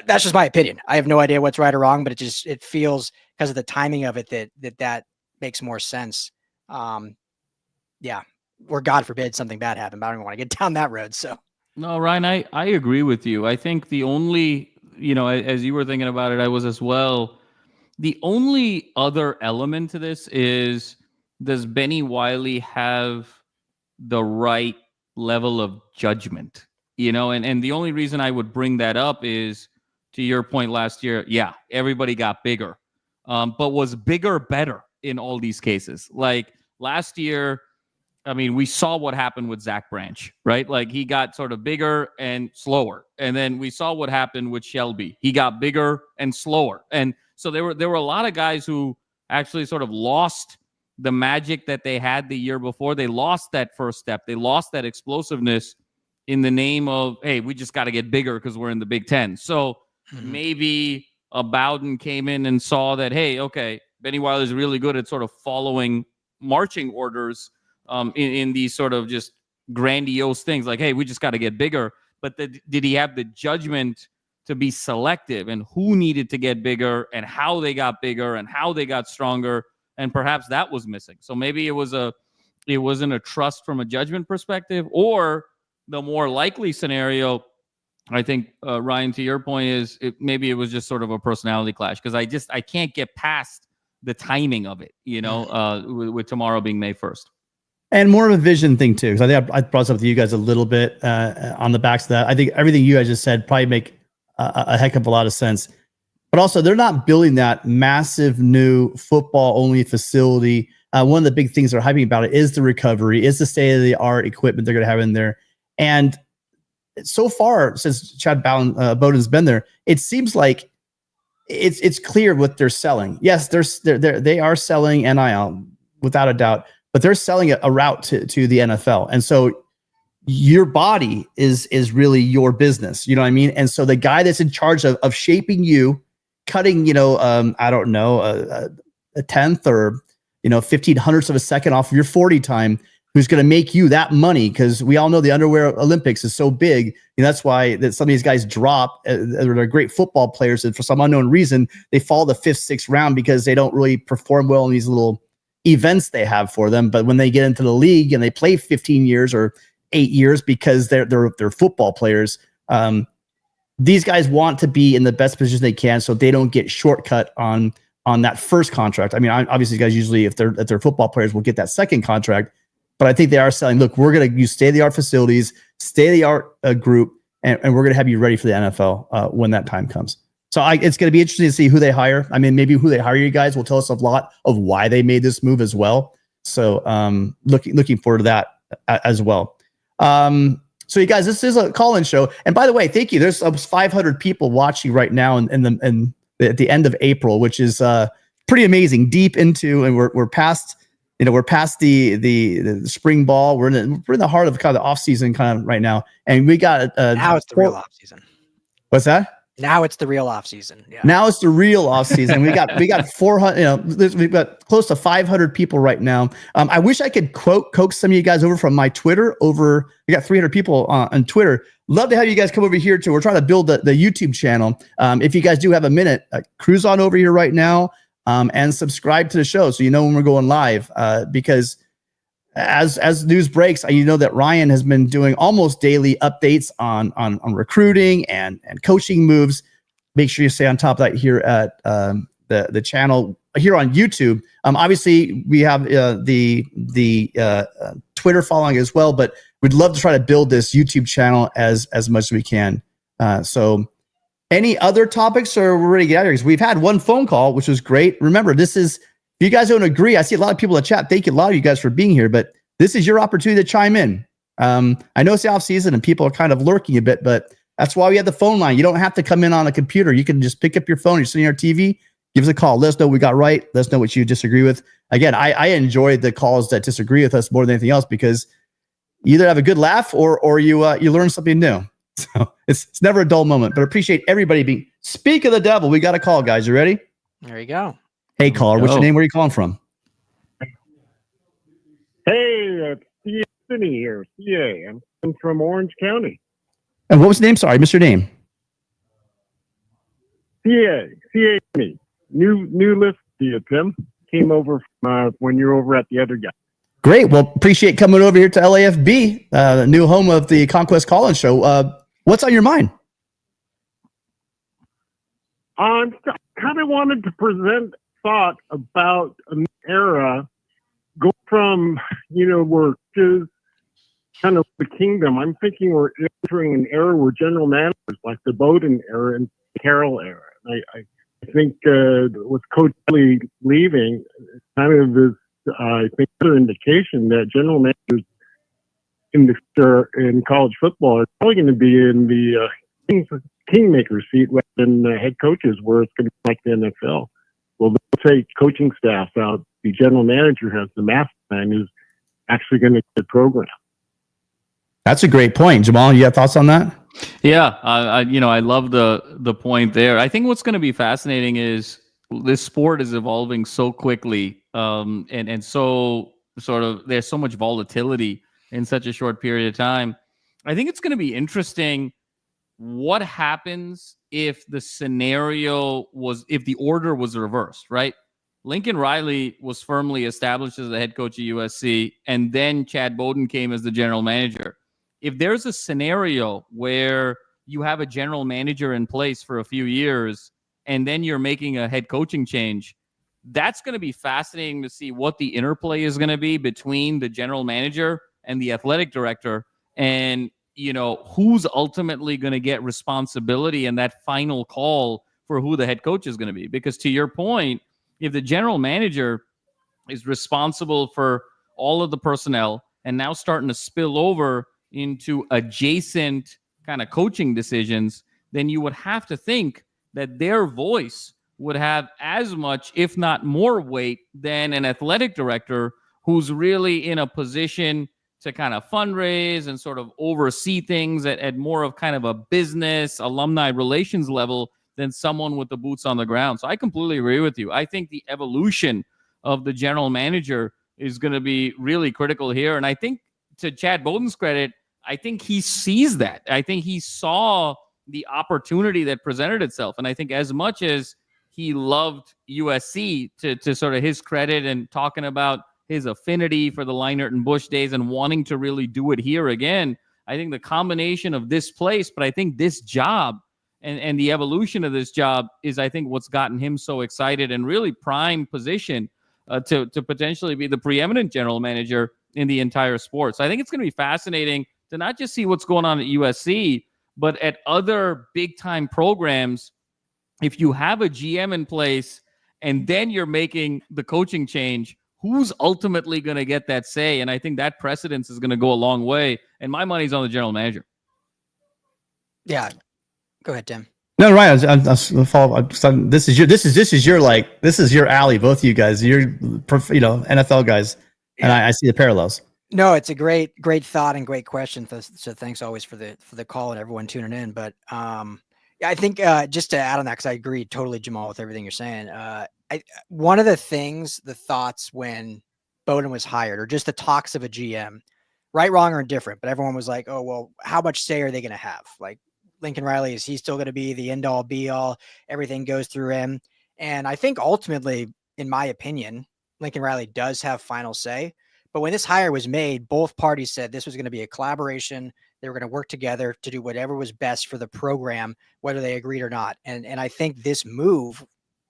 that's just my opinion. I have no idea what's right or wrong, but it feels because of the timing of it that makes more sense. Yeah. Or God forbid something bad happened, but I don't even want to get down that road. So no, Ryan, I agree with you. I think the only, as you were thinking about it, I was as well. The only other element to this is, does Bennie Wylie have the right level of judgment? And the only reason I would bring that up is, to your point last year, yeah, everybody got bigger, but was bigger better in all these cases? Last year, I mean, we saw what happened with Zach Branch, right? He got sort of bigger and slower. And then we saw what happened with Shelby. He got bigger and slower. And so there were a lot of guys who actually sort of lost the magic that they had the year before. They lost that first step. They lost that explosiveness in the name of, hey, we just got to get bigger because we're in the Big Ten. So maybe a Bowden came in and saw that, hey, okay, Bennie Wylie is really good at sort of following marching orders in these sort of just grandiose things hey, we just got to get bigger. But did he have the judgment to be selective and who needed to get bigger and how they got bigger and how they got stronger? And perhaps that was missing. So maybe it wasn't a trust from a judgment perspective, or the more likely scenario, I think, Ryan, to your point, is maybe it was just sort of a personality clash, because I can't get past the timing of it, with tomorrow being May 1st. And more of a vision thing too, because I think I brought this up to you guys a little bit on the backs of that. I think everything you guys just said probably make a heck of a lot of sense. But also, they're not building that massive new football-only facility. One of the big things they're hyping about it is the recovery, is the state-of-the-art equipment they're going to have in there. And so far, since Chad Bowden's been there, it seems like it's clear what they're selling. Yes, they are selling NIL without a doubt, but they're selling a route to the NFL. And so your body is really your business. You know what I mean? And so the guy that's in charge of shaping you, cutting, I don't know, a tenth or, 1500ths of a second off of your 40 time, who's going to make you that money, because we all know the underwear Olympics is so big, and that's why that some of these guys drop. They're great football players, and for some unknown reason, they fall the 5th, 6th round because they don't really perform well in these little events they have for them. But when they get into the league and they play 15 years or 8 years because they're football players, these guys want to be in the best position they can, so they don't get shortcut on that first contract. I mean, obviously, guys usually if they're football players will get that second contract. But I think they are selling, look, we're going to use state-of-the-art facilities, state-of-the-art group, and we're going to have you ready for the NFL when that time comes. So it's going to be interesting to see who they hire. I mean, maybe who they hire, you guys, will tell us a lot of why they made this move as well. So looking forward to that as well. So you guys, this is a call-in show. And by the way, thank you. There's almost 500 people watching right now at the end of April, which is pretty amazing. Deep into, and we're past. We're past the spring ball. We're in the heart of kind of the off season kind of right now, and we got now it's the real off season. What's that? Now it's the real off season. Yeah. Now it's the real off season. We got 400. We've got close to 500 people right now. I wish I could coax some of you guys over from my Twitter. We got 300 people on Twitter. Love to have you guys come over here too. We're trying to build the YouTube channel. If you guys do have a minute, cruise on over here right now. And subscribe to the show so you know when we're going live, because as news breaks, you know that Ryan has been doing almost daily updates on recruiting and coaching moves. Make sure you stay on top of that here at the channel here on YouTube. Obviously, we have the Twitter following as well, but we'd love to try to build this YouTube channel as much as we can. So any other topics, or we're ready to get out of here? Because we've had one phone call, which was great. Remember, this is, if you guys don't agree, I see a lot of people in the chat. Thank you, a lot of you guys, for being here, but this is your opportunity to chime in. I know it's the off season and people are kind of lurking a bit, but that's why we have the phone line. You don't have to come in on a computer. You can just pick up your phone. You're sitting on your TV. Give us a call. Let us know what we got right. Let us know what you disagree with. Again, I enjoy the calls that disagree with us more than anything else, because you either have a good laugh or you learn something new. So it's never a dull moment, but appreciate everybody being. Speak of the devil, we got a call, guys. You ready? There you go. Hey, caller, what's your name? Where are you calling from? Hey, it's Bennie here. CA. I'm from Orange County. And what was the name? Sorry, I missed your name. CA. Me. New list to you, Tim. Came over from, when you're over at the other guy. Great. Well, appreciate coming over here to LAFB, the new home of the Conquest call-in show. What's on your mind? I kind of wanted to present thought about an era, go from, where just kind of the kingdom. I'm thinking we're entering an era where general managers, like the Bowden era and Carroll era. I think with Coach Lee leaving, kind of is, I think, another indication that general managers in college football are probably going to be in the kingmaker seat rather than head coaches, where it's going to be like the NFL. Well, they'll take coaching staffs out. The general manager has the master plan, who's actually going to get the program. That's a great point. Jamal, you have thoughts on that? Yeah, I love the point there. I think what's going to be fascinating is this sport is evolving so quickly, and so sort of there's so much volatility in such a short period of time. I think it's going to be interesting what happens if the order was reversed, right? Lincoln Riley was firmly established as the head coach of USC, and then Chad Bowden came as the general manager. If there's a scenario where you have a general manager in place for a few years and then you're making a head coaching change, that's going to be fascinating to see what the interplay is going to be between the general manager and the athletic director, and who's ultimately going to get responsibility in that final call for who the head coach is going to be. Because to your point, if the general manager is responsible for all of the personnel and now starting to spill over into adjacent kind of coaching decisions, then you would have to think that their voice would have as much, if not more weight than an athletic director who's really in a position to kind of fundraise and sort of oversee things at more of kind of a business alumni relations level than someone with the boots on the ground. So I completely agree with you. I think the evolution of the general manager is going to be really critical here. And I think, to Chad Bowden's credit, I think he sees that. I think he saw the opportunity that presented itself. And I think as much as he loved USC, to sort of his credit, and talking about his affinity for the Leinart and Bush days and wanting to really do it here again, I think the combination of this place, but I think this job and the evolution of this job is, I think, what's gotten him so excited and really prime position to potentially be the preeminent general manager in the entire sport. So I think it's going to be fascinating to not just see what's going on at USC, but at other big-time programs. If you have a GM in place and then you're making the coaching change, who's ultimately going to get that say? And I think that precedence is going to go a long way. And my money's on the general manager. Yeah. Go ahead, Tim. No, right. I'll follow up. This is your alley, both of you guys. You're, NFL guys, and I see the parallels. No, it's a great thought and great question. So thanks always for the call and everyone tuning in. But I think just to add on that, because I agree totally, Jamal, with everything you're saying. One of the thoughts when Bowden was hired, or just the talks of a GM, right, wrong, or indifferent, but everyone was like, oh, well, how much say are they going to have? Like, Lincoln Riley, is he still going to be the end all be all? Everything goes through him. And I think ultimately, in my opinion, Lincoln Riley does have final say. But when this hire was made, both parties said this was going to be a collaboration. They were going to work together to do whatever was best for the program, whether they agreed or not. And I think this move,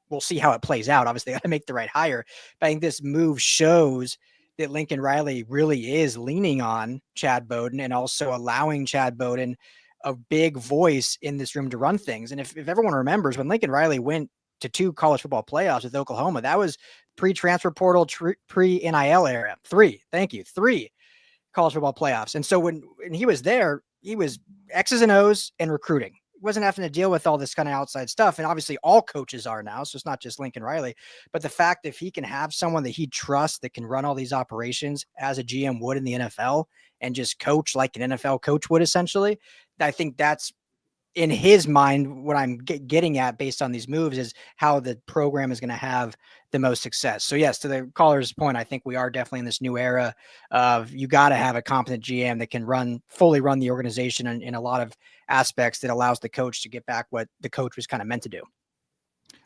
we'll see how it plays out. Obviously, they got to make the right hire. But I think this move shows that Lincoln Riley really is leaning on Chad Bowden and also allowing Chad Bowden a big voice in this room to run things. And if everyone remembers, when Lincoln Riley went to 2 college football playoffs with Oklahoma, that was pre-transfer portal, pre-NIL era. 3 college football playoffs. And so when he was there, he was X's and O's and recruiting. He wasn't having to deal with all this kind of outside stuff. And obviously all coaches are now, so it's not just Lincoln Riley. But the fact that if he can have someone that he trusts that can run all these operations as a GM would in the NFL and just coach like an NFL coach would, essentially, I think that's, in his mind, what I'm getting at based on these moves is how the program is going to have the most success. So yes, to the caller's point, I think we are definitely in this new era of, you got to have a competent GM that can fully run the organization in a lot of aspects that allows the coach to get back what the coach was kind of meant to do.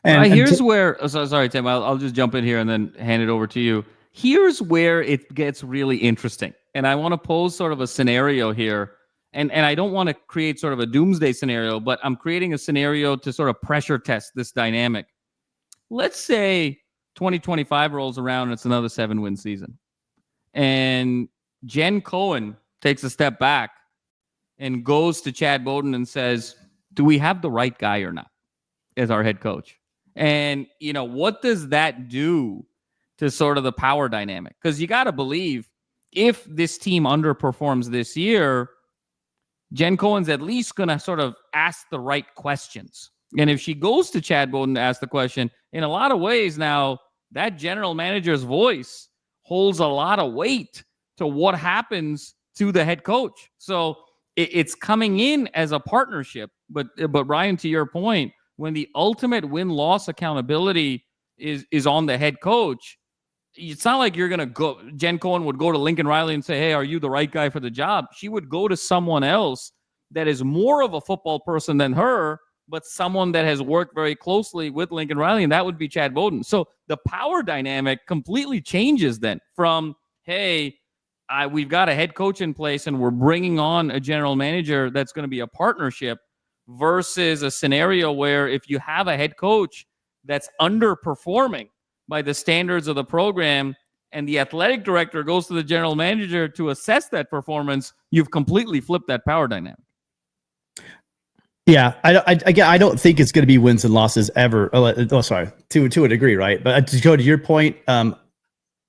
And here's where, sorry, Tim, I'll just jump in here and then hand it over to you. Here's where it gets really interesting. And I want to pose sort of a scenario here. And I don't want to create sort of a doomsday scenario, but I'm creating a scenario to sort of pressure test this dynamic. Let's say 2025 rolls around and it's another 7-win season. And Jen Cohen takes a step back and goes to Chad Bowden and says, do we have the right guy or not as our head coach? And, what does that do to sort of the power dynamic? Because you got to believe, if this team underperforms this year, Jen Cohen's at least going to sort of ask the right questions. And if she goes to Chad Bowden to ask the question, in a lot of ways now, that general manager's voice holds a lot of weight to what happens to the head coach. So it's coming in as a partnership. But Ryan, to your point, when the ultimate win-loss accountability is on the head coach, it's not like you're going to go, Jen Cohen would go to Lincoln Riley and say, hey, are you the right guy for the job? She would go to someone else that is more of a football person than her, but someone that has worked very closely with Lincoln Riley, and that would be Chad Bowden. So the power dynamic completely changes then from, hey, we've got a head coach in place and we're bringing on a general manager that's going to be a partnership, versus a scenario where if you have a head coach that's underperforming by the standards of the program and the athletic director goes to the general manager to assess that performance, you've completely flipped that power dynamic. Yeah, I don't think it's going to be wins and losses ever. Sorry, to a degree, right? But to go to your point, the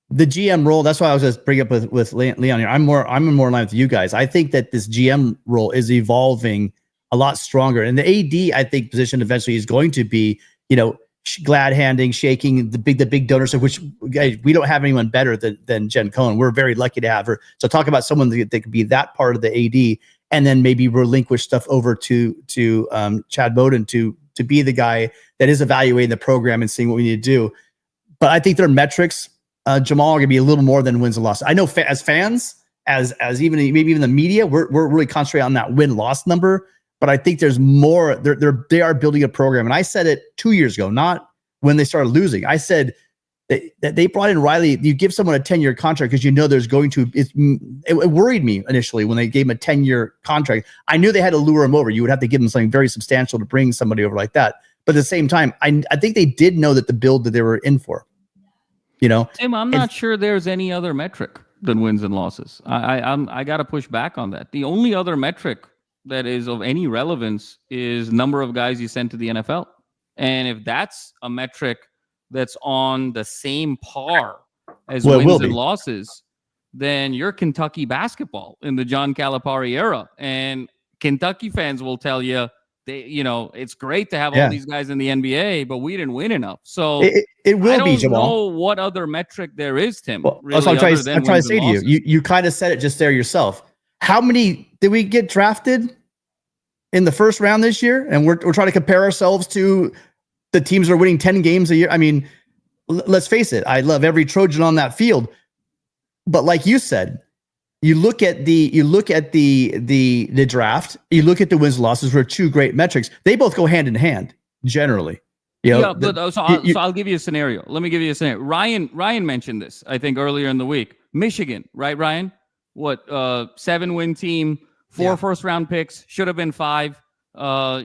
GM role. That's why I was just bringing up with Leon here. I'm more in line with you guys. I think that this GM role is evolving a lot stronger, and the AD, I think, position eventually is going to be, glad handing, shaking the big donors, of which, guys, we don't have anyone better than Jen Cohen. We're very lucky to have her. So talk about someone that could be that part of the AD, and then maybe relinquish stuff over to Chad Bowden to be the guy that is evaluating the program and seeing what we need to do. But I think their metrics Jamal, are going to be a little more than wins and losses. I know as fans, as even maybe even the media, we're really concentrating on that win-loss number. But I think there's more. They are building a program, and I said it 2 years ago, not when they started losing. I said that they brought in Wylie. You give someone a 10-year contract because you know there's going to. It worried me initially when they gave him a 10-year contract. I knew they had to lure him over. You would have to give him something very substantial to bring somebody over like that. But at the same time, I think they did know that the build that they were in for. Tim, I'm not sure there's any other metric than wins and losses. I got to push back on that. The only other metric that is of any relevance is number of guys you send to the NFL. And if that's a metric that's on the same par as wins and losses, then you're Kentucky basketball in the John Calipari era. And Kentucky fans will tell you, it's great to have all these guys in the NBA, but we didn't win enough. So it will be, Jamal. I don't know what other metric there is, Tim. Well, really, I'm trying to say to you. You kind of said it just there yourself. How many did we get drafted in the first round this year? And we're trying to compare ourselves to the teams that are winning 10 games a year. I mean, let's face it. I love every Trojan on that field, but like you said, you look at the draft, you look at the wins and losses for two great metrics. They both go hand in hand generally. I'll give you a scenario. Let me give you a scenario. Ryan mentioned this, I think, earlier in the week. Michigan, right, Ryan? What 7-win team, 4 first-round picks, should have been 5. Their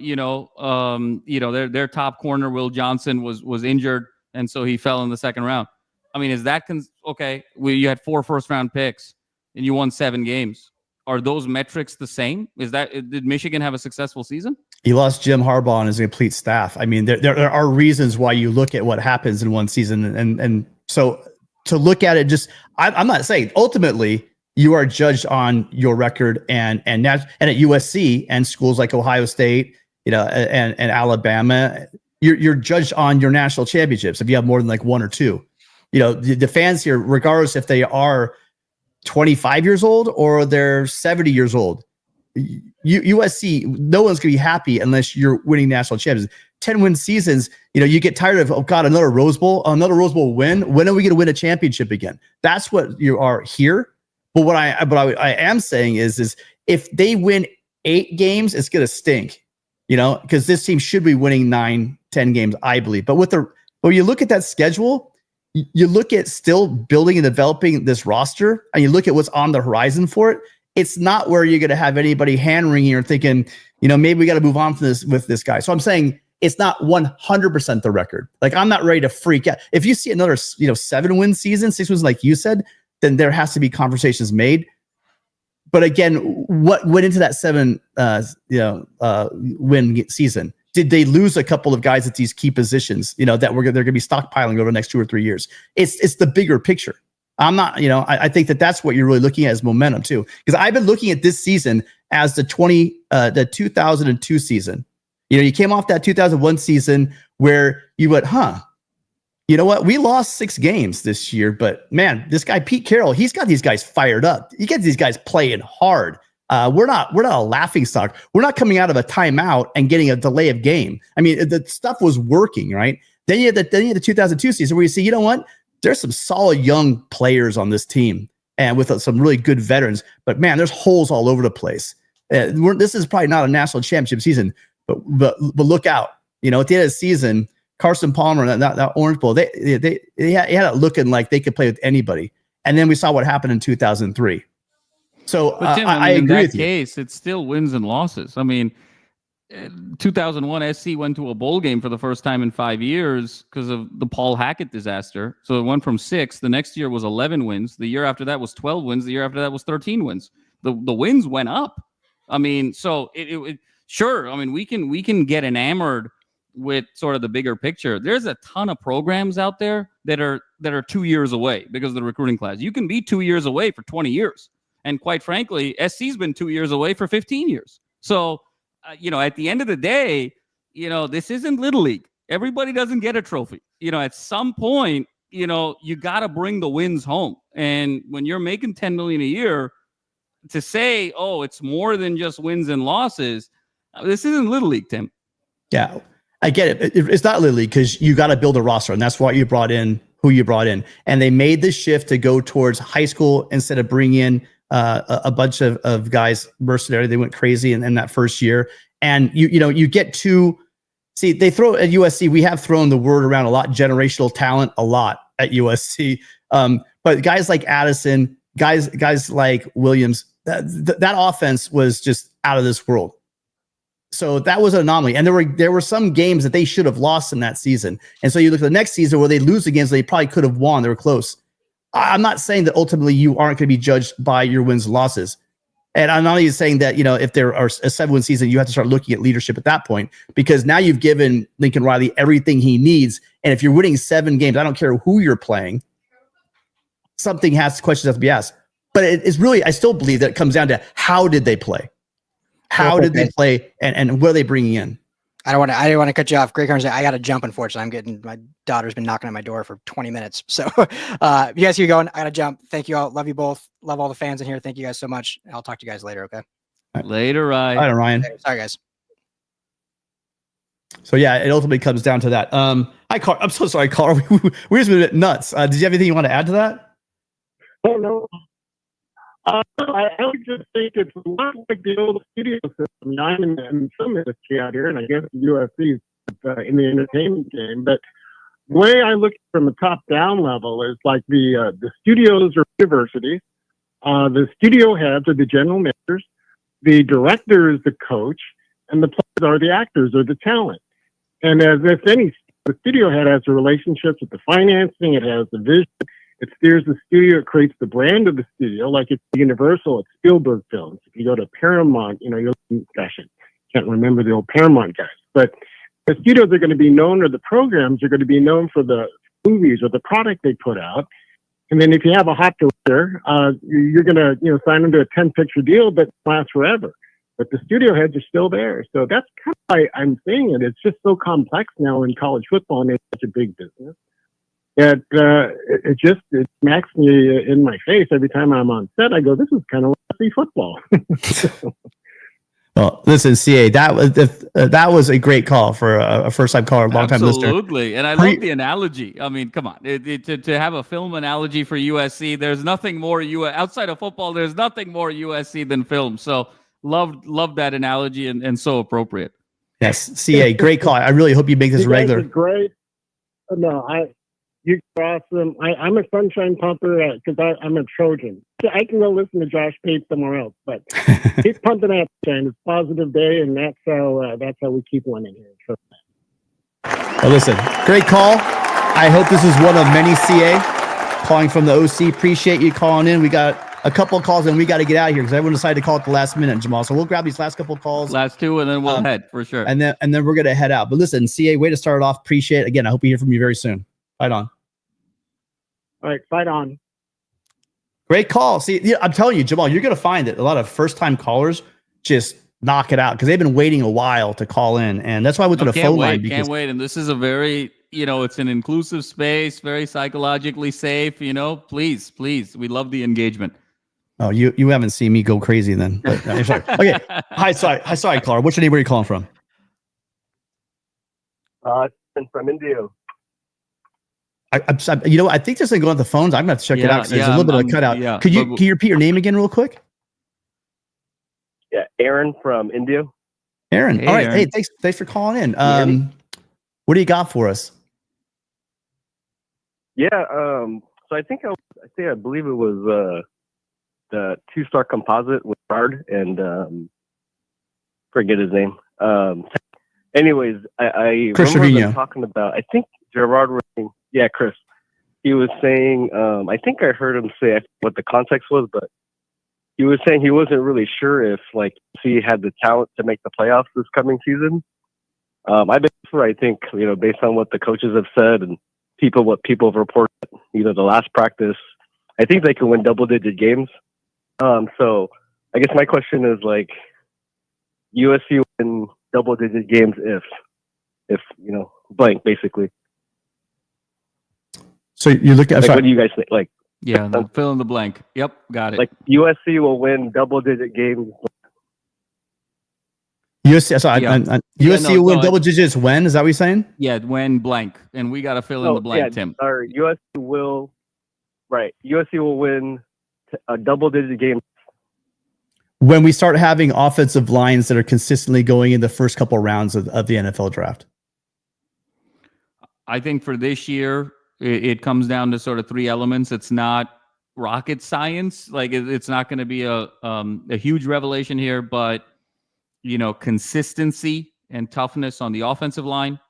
top corner, Will Johnson, was injured, and so he fell in the second round. I mean, is that okay? You had 4 first-round picks and you won 7 games. Are those metrics the same? Did Michigan have a successful season? He lost Jim Harbaugh and his complete staff. I mean, there are reasons why you look at what happens in one season, and so to look at it, I'm not saying ultimately you are judged on your record and at USC and schools like Ohio State, and Alabama, you're judged on your national championships if you have more than like 1 or 2. The fans here, regardless if they are 25 years old or they're 70 years old, USC, no one's gonna be happy unless you're winning national championships. 10-win seasons, you get tired of, oh God, another Rose Bowl win. When are we gonna win a championship again? That's what you are here. But what I am saying is if they win 8 games, it's gonna stink, because this team should be winning 9, 10 games, I believe. But when you look at that schedule, you look at still building and developing this roster, and you look at what's on the horizon for it. It's not where you're going to have anybody hand-wringing or thinking, maybe we got to move on from this with this guy. So I'm saying it's not 100% the record. Like, I'm not ready to freak out. If you see another, 7-win season, 6 wins, like you said, then there has to be conversations made. But again, what went into that 7 win season? Did they lose a couple of guys at these key positions, that they're going to be stockpiling over the next 2 or 3 years? It's the bigger picture. I'm not, I think that's what you're really looking at as momentum too. Because I've been looking at this season as the 2002 season. You came off that 2001 season where you went, you know what? We lost 6 games this year, but man, this guy, Pete Carroll, he's got these guys fired up. He gets these guys playing hard. We're not a laughing stock. We're not coming out of a timeout and getting a delay of game. I mean, the stuff was working, right? Then you had the 2002 season where you see, you know what? There's some solid young players on this team and with some really good veterans, but man, there's holes all over the place. This is probably not a national championship season, but look out. At the end of the season, Carson Palmer and that Orange Bowl, they had it looking like they could play with anybody. And then we saw what happened in 2003. So but Tim, I agree in with that case, it's still wins and losses. I mean, 2001 SC went to a bowl game for the first time in 5 years because of the Paul Hackett disaster. So it went from 6. The next year was 11 wins. The year after that was 12 wins. The year after that was 13 wins. The wins went up. I mean, so it sure. I mean, we can get enamored with sort of the bigger picture. There's a ton of programs out there that are 2 years away because of the recruiting class. You can be 2 years away for 20 years. And quite frankly, SC's been 2 years away for 15 years. So, at the end of the day, this isn't Little League. Everybody doesn't get a trophy. At some point, you got to bring the wins home. And when you're making $10 million a year, to say, oh, it's more than just wins and losses, this isn't Little League, Tim. Yeah, I get it. It's not Little League because you got to build a roster. And that's why you brought in who you brought in, and they made the shift to go towards high school instead of bringing in a bunch of guys mercenary. They went crazy in that first year, and you get to see they throw at USC. We have thrown the word around a lot, generational talent, a lot at USC. But guys like Addison, guys like Williams, that offense was just out of this world. So that was an anomaly. And there were some games that they should have lost in that season. And so you look at the next season where they lose against, they probably could have won. They were close. I'm not saying that ultimately you aren't going to be judged by your wins and losses. And I'm not even saying that, if there are a 7-win season, you have to start looking at leadership at that point, because now you've given Lincoln Riley everything he needs. And if you're winning 7 games, I don't care who you're playing, questions have to be asked. But it's really, I still believe that it comes down to how did they play? How did they play, and what are they bringing in? I don't want to cut you off. Great conversation. I got to jump. Unfortunately, my daughter's been knocking on my door for 20 minutes. So, if you guys keep going, I got to jump. Thank you all. Love you both. Love all the fans in here. Thank you guys so much. I'll talk to you guys later. Okay. Later, Ryan. All right, Ryan. Sorry, guys. So yeah, it ultimately comes down to that. Hi, Carl. I'm so sorry, Carl. We're just a bit nuts. Did you have anything you want to add to that? Oh no. I would just think it's a lot like the old studio system. I'm in some industry out here, and I guess UFC is in the entertainment game. But the way I look from the top-down level is like the studios are universities. The studio heads are the general managers. The director is the coach, and the players are the actors or the talent. And as if any, the studio head has the relationships with the financing. It has the vision. It steers the studio. It creates the brand of the studio, like it's Universal, it's Spielberg films. If you go to Paramount, you're gosh, I can't remember the old Paramount guys, but the studios are going to be known, or the programs are going to be known for the movies or the product they put out. And then if you have a hot director, you're going to sign them to a 10-picture deal, but lasts forever. But the studio heads are still there. So that's kind of why I'm saying it. It's just so complex now in college football, and it's such a big business. It smacks me in my face every time I'm on set. I go, this is kind of like football. Well, listen, CA, that was a great call for a first-time caller, long-time listener. Absolutely, and I love the analogy. I mean, come on, to have a film analogy for USC, there's nothing more outside of football. There's nothing more USC than film. So love that analogy, and so appropriate. Yes, CA, great call. I really hope you make this regular. Great. No, you're awesome. I'm a sunshine pumper because I'm a Trojan. I can go listen to Josh Pate somewhere else, but he's pumping out sunshine. It's a positive day, and that's how we keep winning here. Well, listen, great call. I hope this is one of many, CA, calling from the OC. Appreciate you calling in. We got a couple of calls, and we got to get out of here because everyone decided to call at the last minute, Jamal. So we'll grab these last couple of calls. Last two, and then we'll head for sure. And then we're going to head out. But listen, CA, way to start it off. Appreciate it. Again, I hope we hear from you very soon. Fight on. All right, fight on. Great call. See, I'm telling you, Jamal, you're going to find that a lot of first-time callers just knock it out because they've been waiting a while to call in, and that's why I went to the phone line. Can't wait. And this is a very, it's an inclusive space, very psychologically safe. Please, we love the engagement. Oh, you haven't seen me go crazy then. But, sorry. Okay. Hi, sorry, caller. What's your name? Where are you calling from? From Indio. I think this thing going on the phones. I'm going to have to check it out. There's a little bit of a cutout. Yeah, can you repeat your name again real quick? Yeah, Aaron from Indio. Aaron. Hey, all right. Aaron. Hey, thanks for calling in. What do you got for us? Yeah. So I believe it was the 2-star composite with Gerard and forget his name. Anyways, I Chris remember Trevino them talking about. I think Gerard was saying, yeah, Chris. He was saying. I think I heard him say what the context was, but he was saying he wasn't really sure if he had the talent to make the playoffs this coming season. I think based on what the coaches have said and what people have reported, the last practice, I think they can win double-digit games. So I guess my question is USC win double-digit games if blank basically. So you look at what do you guys think? Yeah, fill in the blank. Yep, got it. USC will win double-digit games. USC. Sorry, Yeah. USC will win no, double digits. When is that what you're saying? Yeah, when blank, and we got to fill in the blank, Tim. Or USC will win a double-digit game. When we start having offensive lines that are consistently going in the first couple of rounds of the NFL draft. I think for this year, it comes down to sort of three elements. It's not rocket science. Like it's not going to be a huge revelation here, but consistency and toughness on the offensive line,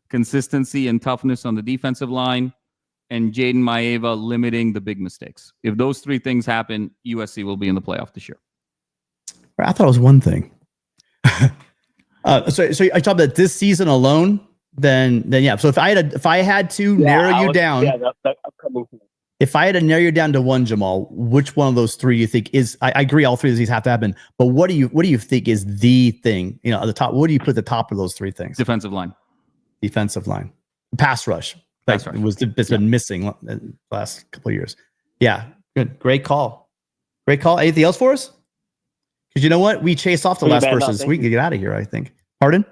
consistency and toughness on the defensive line, and Jaden Maeva limiting the big mistakes. If those three things happen, USC will be in the playoff this year. I thought it was one thing. So I talked about this season alone. Then yeah. So if I had to narrow you down, that upcoming season. If I had to narrow you down to one, Jamal, which one of those three you think is? I agree, all three of these have to happen. But what do you think is the thing? At the top. What do you put at the top of those three things? Defensive line, pass rush. It's been missing the last couple of years. Yeah, good, great call. Anything else for us? Because you know what, we chase off the last person, so we can get out of here. I think. Pardon?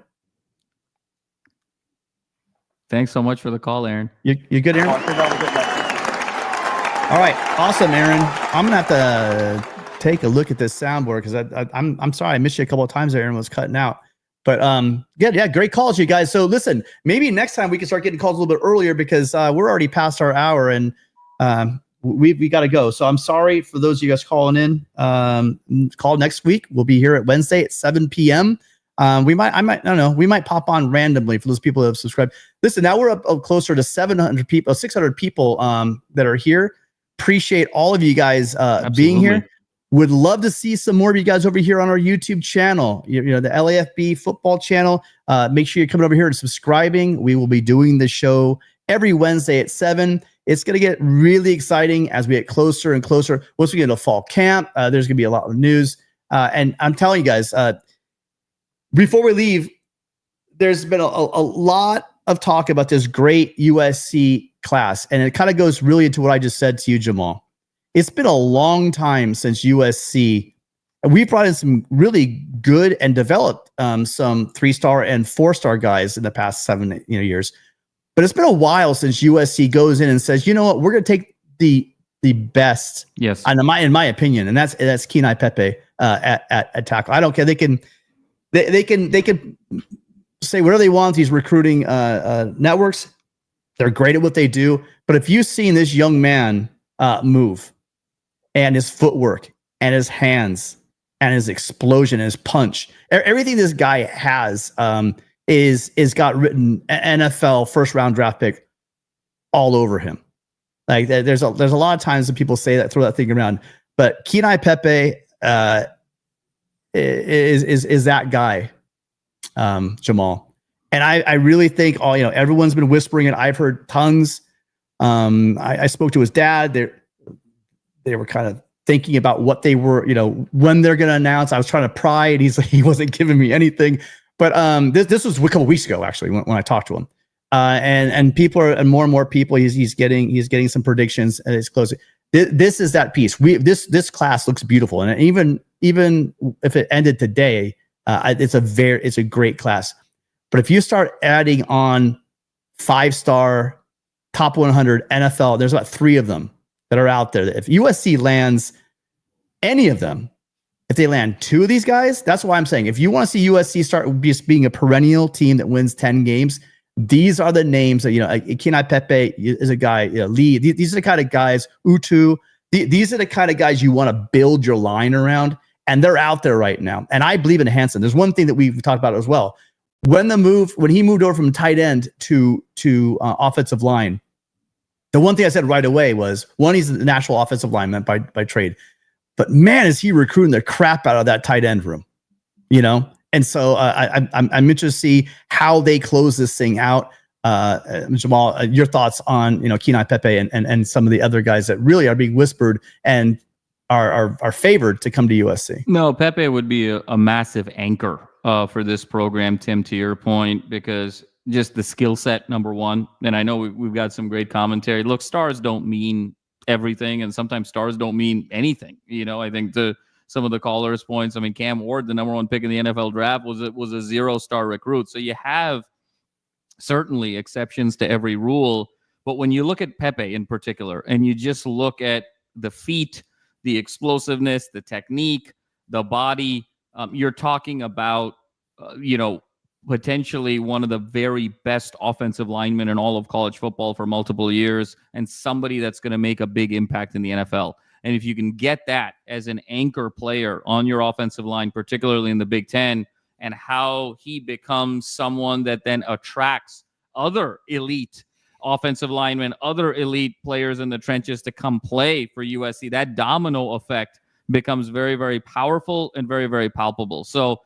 Thanks so much for the call, Aaron. You good, Aaron? All right, awesome, Aaron. I'm gonna have to take a look at this soundboard because I'm sorry I missed you a couple of times. Aaron was cutting out, but yeah, great calls, you guys. So listen, maybe next time we can start getting calls a little bit earlier because we're already past our hour and we got to go. So I'm sorry for those of you guys calling in. Call next week. We'll be here at Wednesday at 7 p.m. We might pop on randomly for those people that have subscribed. Listen, now we're up closer to 700 people, 600 people that are here. Appreciate all of you guys being here. Would love to see some more of you guys over here on our YouTube channel, the LAFB football channel. Make sure you're coming over here and subscribing. We will be doing the show every Wednesday at 7. It's going to get really exciting as we get closer and closer. Once we get into fall camp, there's going to be a lot of news. And I'm telling you guys, before we leave, there's been a lot of talk about this great USC class. And it kind of goes really into what I just said to you, Jamal. It's been a long time since USC, and we brought in some really good and developed some 3-star and 4-star guys in the past 7 years. But it's been a while since USC goes in and says, you know what, we're going to take the best. Yes. In my opinion, and that's Keenyi Pepe at tackle. I don't care. They can say whatever they want. These recruiting networks, they're great at what they do. But if you've seen this young man move, and his footwork, and his hands, and his explosion, and his punch, everything this guy has is got written NFL first round draft pick all over him. Like there's a lot of times that people say that, throw that thing around, but Keenyi Pepe is that guy, Jamal. And I really think everyone's been whispering it. I've heard tons. I spoke to his dad. They were kind of thinking about what they were, when they're going to announce. I was trying to pry, and he wasn't giving me anything. But this was a couple weeks ago, actually, when I talked to him. And people are, and more people, he's getting some predictions, and it's closing. This is that piece. This class looks beautiful, and even if it ended today, it's a great class. But if you start adding on 5-star, top 100 NFL, there's about 3 of them that are out there. If USC lands any of them, if they land 2 of these guys, that's why I'm saying, if you want to see USC start just being a perennial team that wins 10 games, these are the names that, Keenyi Pepe is a guy, Lee, these are the kind of guys, Utu, these are the kind of guys you want to build your line around, and they're out there right now. And I believe in Hansen. There's one thing that we've talked about as well. When he moved over from tight end to offensive line, the one thing I said right away was, one, he's the national offensive lineman by trade. But man, is he recruiting the crap out of that tight end room, And so I'm interested to see how they close this thing out. Jamal, your thoughts on Keenyi Pepe and some of the other guys that really are being whispered and are favored to come to USC. No, Pepe would be a massive anchor for this program, Tim, to your point, because just the skill set, number one. And I know we've got some great commentary. Look, stars don't mean everything, and sometimes stars don't mean anything. I think the some of the callers' points. I mean, Cam Ward, the number 1 pick in the NFL draft, was a 0-star recruit. So you have certainly exceptions to every rule. But when you look at Pepe in particular, and you just look at the feet, the explosiveness, the technique, the body, you're talking about, potentially one of the very best offensive linemen in all of college football for multiple years, and somebody that's going to make a big impact in the NFL. And if you can get that as an anchor player on your offensive line, particularly in the Big Ten, and how he becomes someone that then attracts other elite offensive linemen, other elite players in the trenches to come play for USC, that domino effect becomes very, very powerful and very, very palpable. So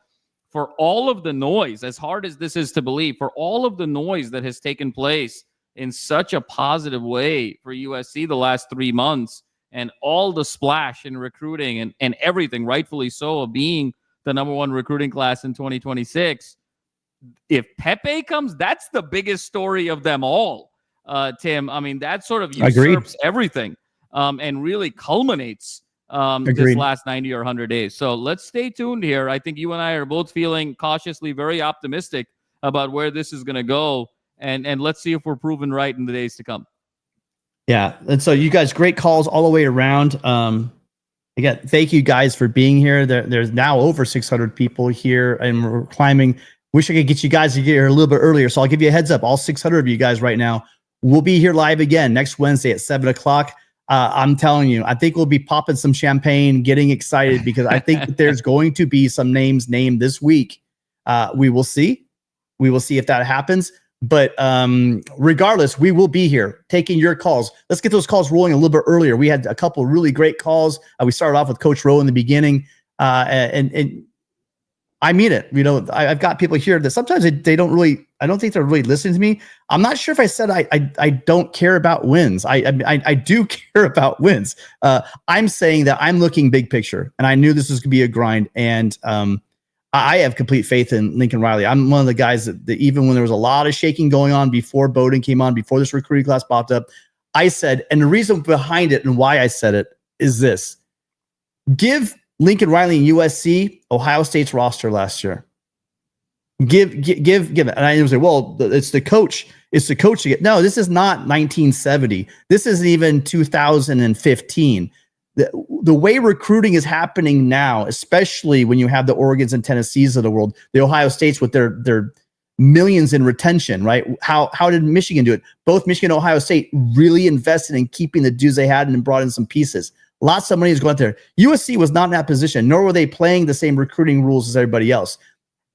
for all of the noise, as hard as this is to believe, for all of the noise that has taken place in such a positive way for USC the last 3 months, and all the splash in recruiting and everything, rightfully so, of being the number 1 recruiting class in 2026, if Pepe comes, that's the biggest story of them all, Tim. I mean, that sort of usurps everything and really culminates this last 90 or 100 days. So let's stay tuned here. I think you and I are both feeling cautiously very optimistic about where this is going to go. And let's see if we're proven right in the days to come. Yeah. And so you guys, great calls all the way around. Again, thank you guys for being here. There's now over 600 people here, and we're climbing. Wish I could get you guys to get here a little bit earlier. So I'll give you a heads up. All 600 of you guys right now, we'll be here live again next Wednesday at 7 o'clock. I'm telling you, I think we'll be popping some champagne, getting excited, because I think that there's going to be some names named this week. We will see. We will see if that happens. But regardless, we will be here taking your calls. Let's get those calls rolling a little bit earlier. We had a couple of really great calls. We started off with Coach Rowe in the beginning. And I mean it. I've got people here that sometimes they don't really, I don't think they're really listening to me. I'm not sure if I said I don't care about wins. I do care about wins. I'm saying that I'm looking big picture, and I knew this was going to be a grind. And I have complete faith in Lincoln Riley. I'm one of the guys that even when there was a lot of shaking going on before Bowden came on, before this recruiting class popped up, I said, and the reason behind it and why I said it is this: give Lincoln Riley and USC Ohio State's roster last year. Give it. And I was like, well, it's the coach. It's the coach to get. No, this is not 1970. This isn't even 2015. The way recruiting is happening now, especially when you have the Oregons and Tennessees of the world, the Ohio States with their millions in retention, right? How did Michigan do it? Both Michigan and Ohio State really invested in keeping the dudes they had and brought in some pieces. Lots of money is going there. USC was not in that position, nor were they playing the same recruiting rules as everybody else.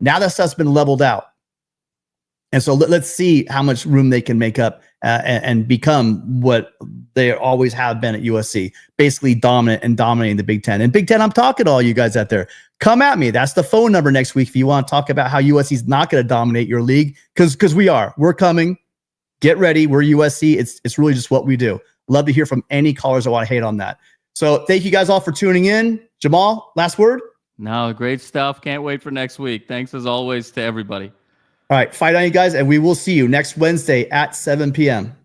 Now that stuff's been leveled out. And so let's see how much room they can make up and become what they always have been at USC, basically dominant and dominating the Big Ten. And Big Ten, I'm talking to all you guys out there. Come at me. That's the phone number next week if you want to talk about how USC's not going to dominate your league, because we are. We're coming. Get ready. We're USC. It's really just what we do. Love to hear from any callers that want to hate on that. So thank you guys all for tuning in. Jamal, last word? No, great stuff. Can't wait for next week. Thanks as always to everybody. All right, fight on, you guys, and we will see you next Wednesday at 7 p.m.